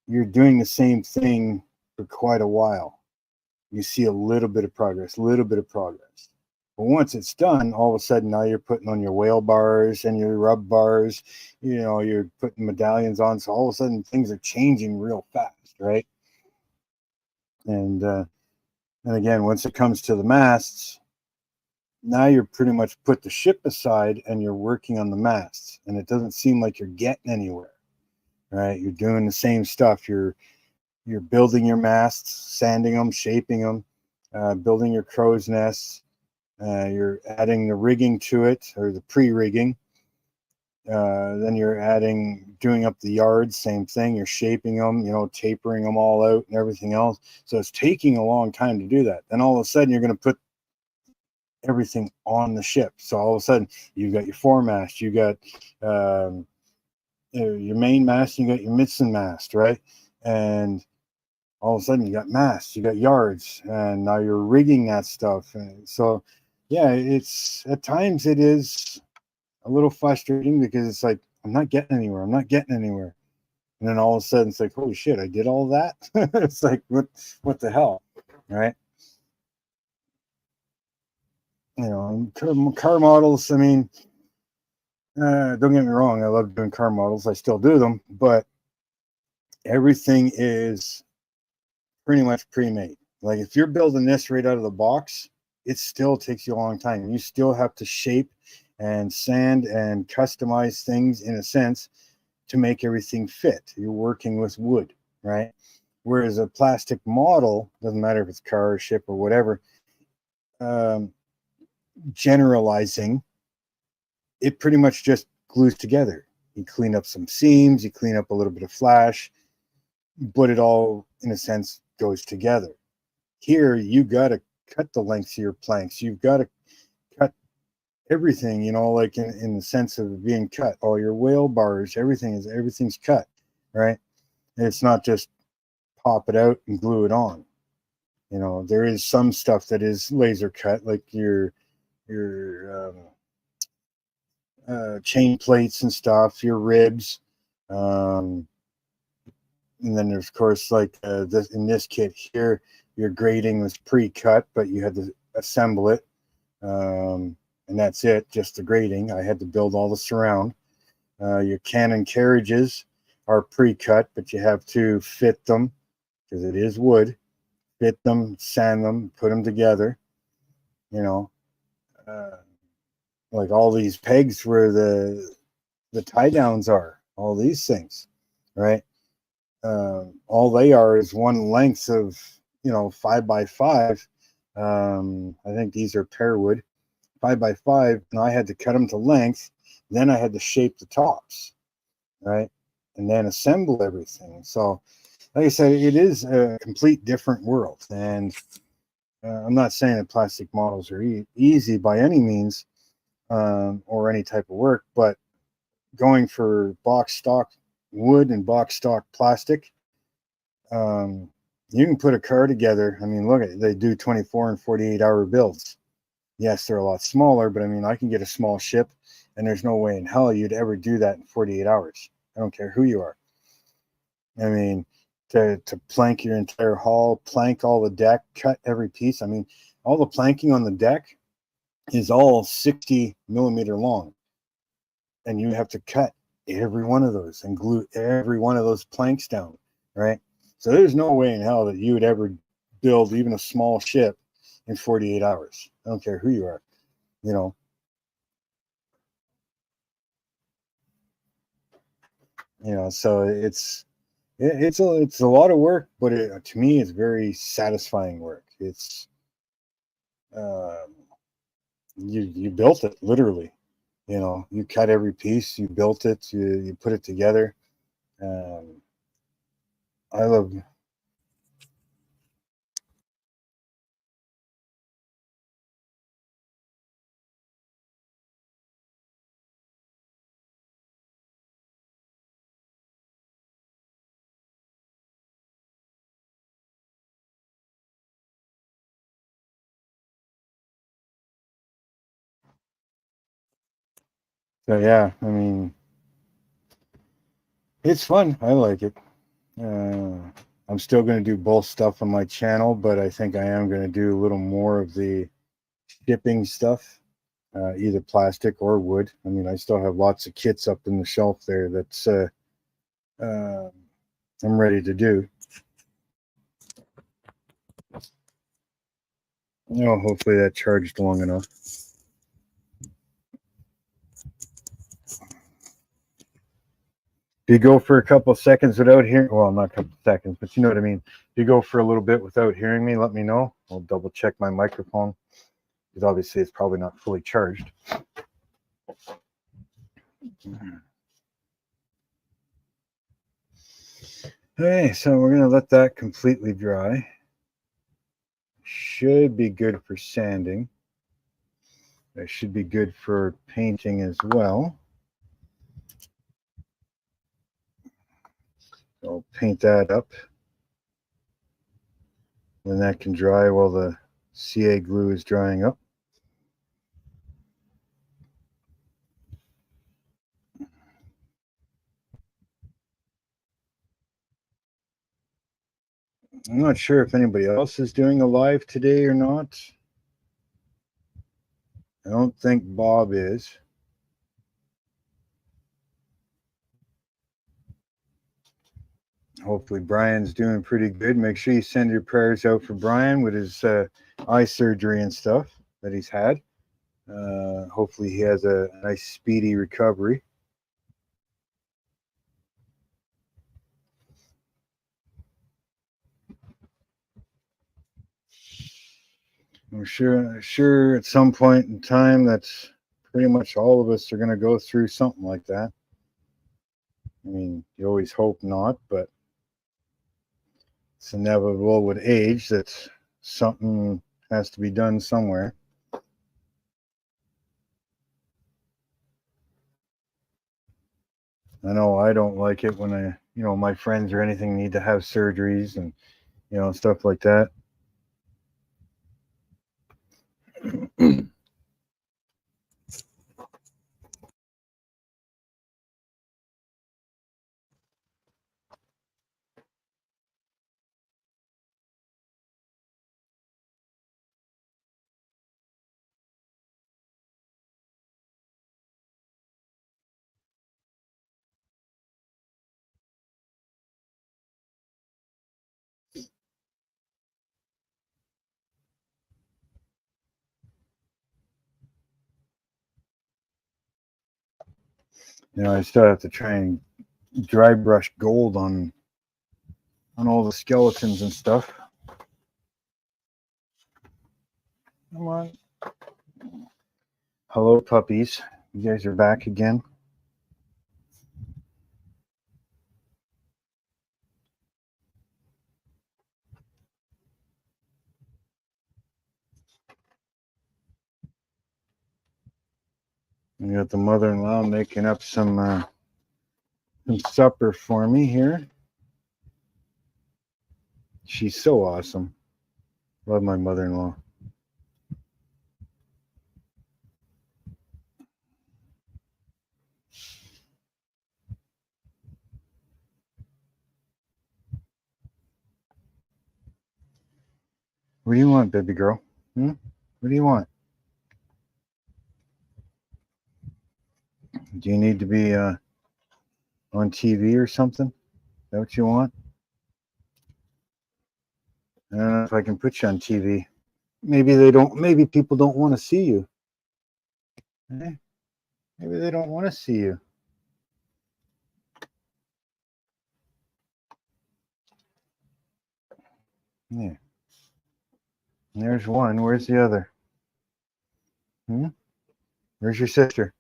Speaker 1: you're doing the same thing for quite a while. You see a little bit of progress, But once it's done, all of a sudden now you're putting on your whale bars and your rub bars, you know, you're putting medallions on. So all of a sudden things are changing real fast, right? And again, once it comes to the masts, now you're pretty much put the ship aside and you're working on the masts, and it doesn't seem like you're getting anywhere, right? You're doing the same stuff. You're building your masts, sanding them, shaping them, building your crow's nests. You're adding the rigging to it, or the pre-rigging. Then you're doing up the yards, same thing. You're shaping them, you know, tapering them all out and everything else. So it's taking a long time to do that. Then all of a sudden you're going to put everything on the ship. So all of a sudden you've got your foremast, you got your main mast, you got your mizzen mast, right? And all of a sudden you got masts, you got yards, and now you're rigging that stuff. And so yeah, it's at times it is a little frustrating, because it's like, I'm not getting anywhere. And then all of a sudden it's like, holy shit, I did all that. It's like, what the hell, right? You know, car models, I mean, don't get me wrong, I love doing car models, I still do them, but everything is pretty much pre-made. Like if you're building this right out of the box, it still takes you a long time. You still have to shape and sand and customize things, in a sense, to make everything fit. You're working with wood, right? Whereas a plastic model, doesn't matter if it's car or ship or whatever, generalizing, it pretty much just glues together. You clean up some seams, you clean up a little bit of flash, but it all, in a sense, goes together. Here, you got to cut the lengths of your planks. You've got to cut everything, you know, like in the sense of being cut. All your whale bars, everything's cut, right? And it's not just pop it out and glue it on. You know, there is some stuff that is laser cut, like your chain plates and stuff, your ribs. And then there's, of course, like in this kit here, your grating was pre-cut, but you had to assemble it. And that's it, just the grating. I had to build all the surround. Your cannon carriages are pre-cut, but you have to fit them because it is wood. Fit them, sand them, put them together. You know, like all these pegs where the tie downs are. All these things, right? All they are is one length of 5x5. I think these are pear wood, 5x5, and I had to cut them to length. Then I had to shape the tops, right? And then assemble everything. So, like I said, it is a complete different world. And I'm not saying that plastic models are easy by any means, or any type of work, but going for box stock wood and box stock plastic, you can put a car together. I mean, look at it, they do 24 and 48-hour builds. Yes, they're a lot smaller, but I mean, I can get a small ship, and there's no way in hell you'd ever do that in 48 hours. I don't care who you are. I mean, to plank your entire hull, plank all the deck, cut every piece. I mean, all the planking on the deck is all 60 millimeter long, and you have to cut every one of those and glue every one of those planks down, right? So there's no way in hell that you would ever build even a small ship in 48 hours. I don't care who you are, you know. So it's a lot of work, but to me, it's very satisfying work. It's you built it literally. You cut every piece, you built it, you put it together. I love. So yeah, I mean, it's fun. I like it. I'm still going to do both stuff on my channel, but I think I am going to do a little more of the shipping stuff, either plastic or wood. I mean, I still have lots of kits up in the shelf there that's I'm ready to do. Hopefully that charged long enough. If you go for a couple seconds without hearing, well, not a couple seconds, but you know what I mean. If you go for a little bit without hearing me, let me know. I'll double check my microphone, because obviously it's probably not fully charged. Okay, so we're going to let that completely dry. Should be good for sanding. That should be good for painting as well. I'll paint that up. Then that can dry while the CA glue is drying up. I'm not sure if anybody else is doing a live today or not. I don't think Bob is. Hopefully Brian's doing pretty good. Make sure you send your prayers out for Brian with his eye surgery and stuff that he's had. Hopefully he has a nice speedy recovery. I'm sure at some point in time that's pretty much all of us are going to go through something like that. I mean, you always hope not, but it's inevitable with age that something has to be done somewhere. I know I don't like it when my friends or anything need to have surgeries and, stuff like that. You know, I still have to try and dry brush gold on all the skeletons and stuff. Come on. Hello, puppies. You guys are back again. We got the mother-in-law making up some supper for me here. She's so awesome. Love my mother-in-law. What do you want, baby girl? What do you want? Do you need to be on TV or something? Is that what you want? I don't know if I can put you on TV. Maybe they don't. Maybe people don't want to see you. Eh? Maybe they don't want to see you. Yeah. There's one. Where's the other? Where's your sister?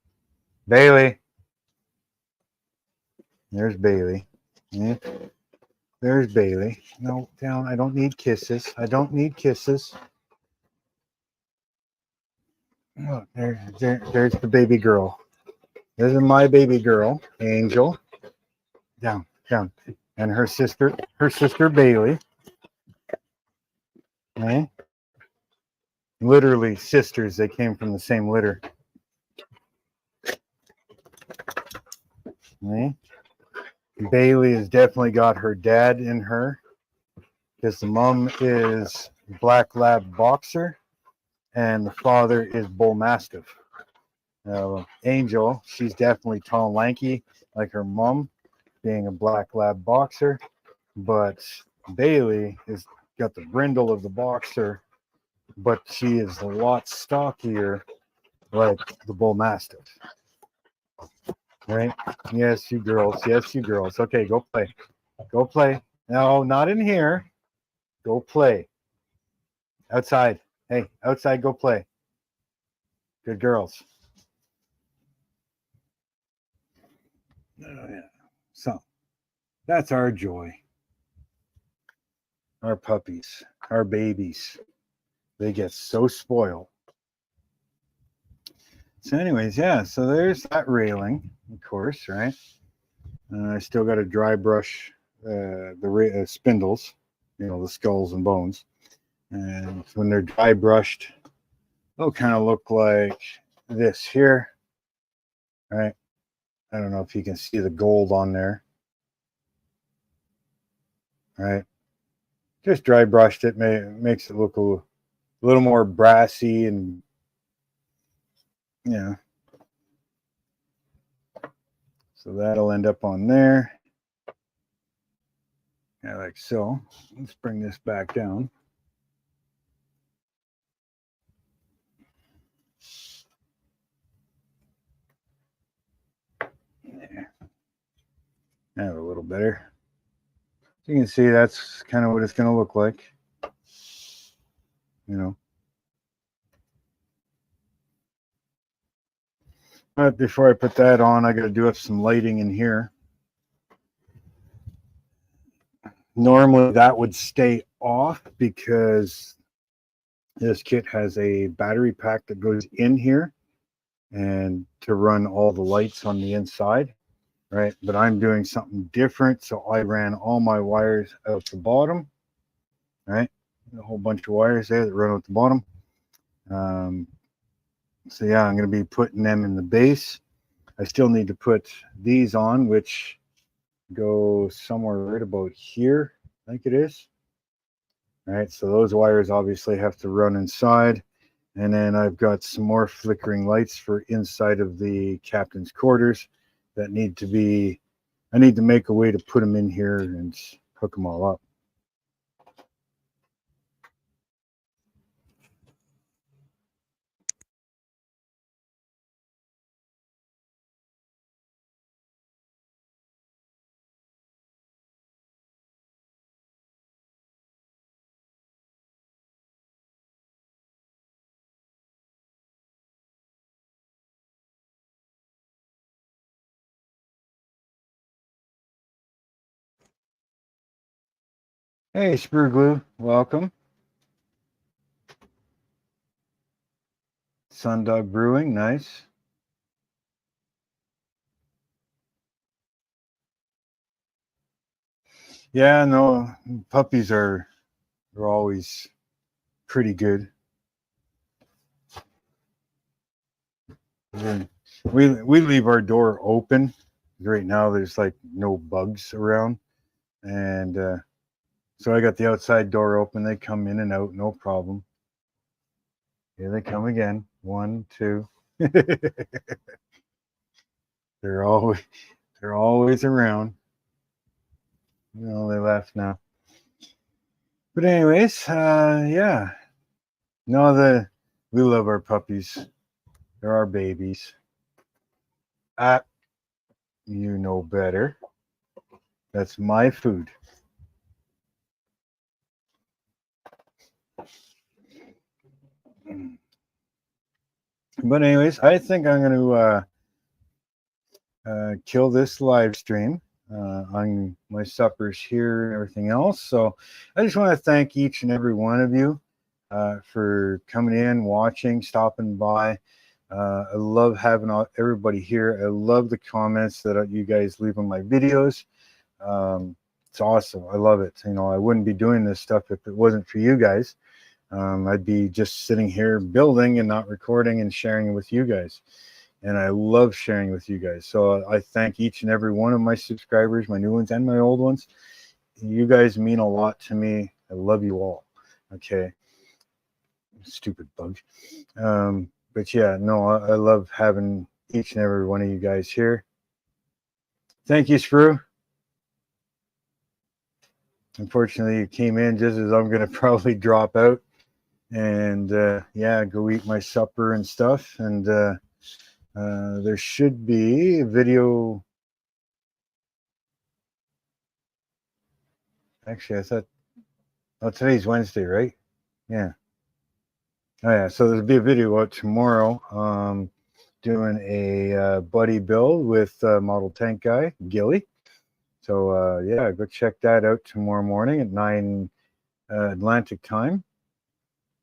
Speaker 1: Bailey. There's Bailey. Yeah. There's Bailey. No, down. I don't need kisses. I don't need kisses. Oh, there's the baby girl. This is my baby girl, Angel. Down. And her sister Bailey. Okay. Literally sisters. They came from the same litter. Okay. Bailey has definitely got her dad in her, because the mom is Black Lab Boxer and the father is Bull Mastiff. Angel, she's definitely tall and lanky like her mom, being a Black Lab Boxer, but Bailey has got the brindle of the Boxer, but she is a lot stockier like the Bull Mastiff. Right? Yes, you girls. Yes, you girls. Okay, go play. Go play. No, not in here. Go play. Outside. Hey, outside, go play. Good girls. Oh, yeah. So, that's our joy. Our puppies. Our babies. They get so spoiled. So anyways, yeah, so there's that railing, of course, right? I still got to dry brush the spindles, you know, the skulls and bones. And when they're dry brushed, they'll kind of look like this here, right? I don't know if you can see the gold on there, right? Just dry brushed it, makes it look a little more brassy, and you know, so that'll end up on there. Yeah, like so. Let's bring this back down. There. That a little better. So you can see that's kind of what it's going to look like. You know. But before I put that on, I got to do up some lighting in here. Normally that would stay off because this kit has a battery pack that goes in here and to run all the lights on the inside, right? But I'm doing something different, so I ran all my wires out the bottom, right? A whole bunch of wires there that run out the bottom. So yeah, I'm going to be putting them in the base. I still need to put these on, which go somewhere right about here, I think it is. All right, so those wires obviously have to run inside. And then I've got some more flickering lights for inside of the captain's quarters that need to be, I need to make a way to put them in here and hook them all up. Hey, Sprue Glue, welcome. Sundog Brewing, nice. Yeah, no, puppies are always pretty good. We leave our door open. Right now, there's like no bugs around, and so I got the outside door open. They come in and out, no problem. Here they come again. 1, 2. they're always they're always around. You know, they left now. But anyways, yeah. No, we love our puppies. They're our babies. You know better. That's my food. But anyways, I think I'm going to kill this live stream on my suppers here and everything else. So I just want to thank each and every one of you for coming in, watching, stopping by. I love having everybody here. I love the comments that you guys leave on my videos. It's awesome. I love it. You know, I wouldn't be doing this stuff if it wasn't for you guys. I'd be just sitting here building and not recording and sharing with you guys. And I love sharing with you guys. So I thank each and every one of my subscribers, my new ones and my old ones. You guys mean a lot to me. I love you all. Okay. Stupid bug. But yeah, no, I love having each and every one of you guys here. Thank you, Sprue. Unfortunately, you came in just as I'm going to probably drop out and yeah, go eat my supper and stuff. And there should be a video. Actually, I thought, oh, today's Wednesday, right? Yeah. Oh yeah, so there'll be a video out tomorrow doing a buddy build with model tank guy Gilly. So yeah, go check that out tomorrow morning at 9 Atlantic time.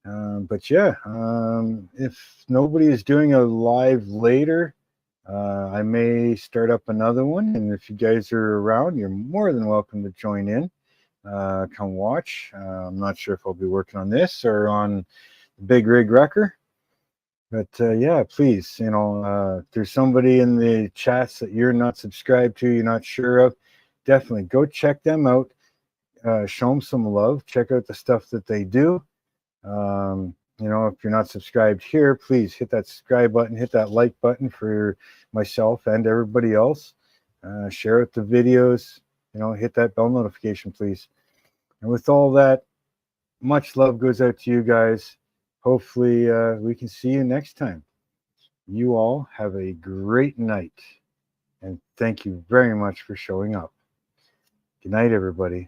Speaker 1: But yeah, if nobody is doing a live later, I may start up another one. And if you guys are around, you're more than welcome to join in. Come watch. I'm not sure if I'll be working on this or on Big Rig Wrecker. But yeah, please, you know, if there's somebody in the chats that you're not subscribed to, you're not sure of, definitely go check them out. Show them some love. Check out the stuff that they do. You know, if you're not subscribed here, please hit that subscribe button, hit that like button for myself and everybody else. Share out the videos, you know, hit that bell notification, please. And with all that, much love goes out to you guys. Hopefully, we can see you next time. You all have a great night. And thank you very much for showing up. Good night, everybody.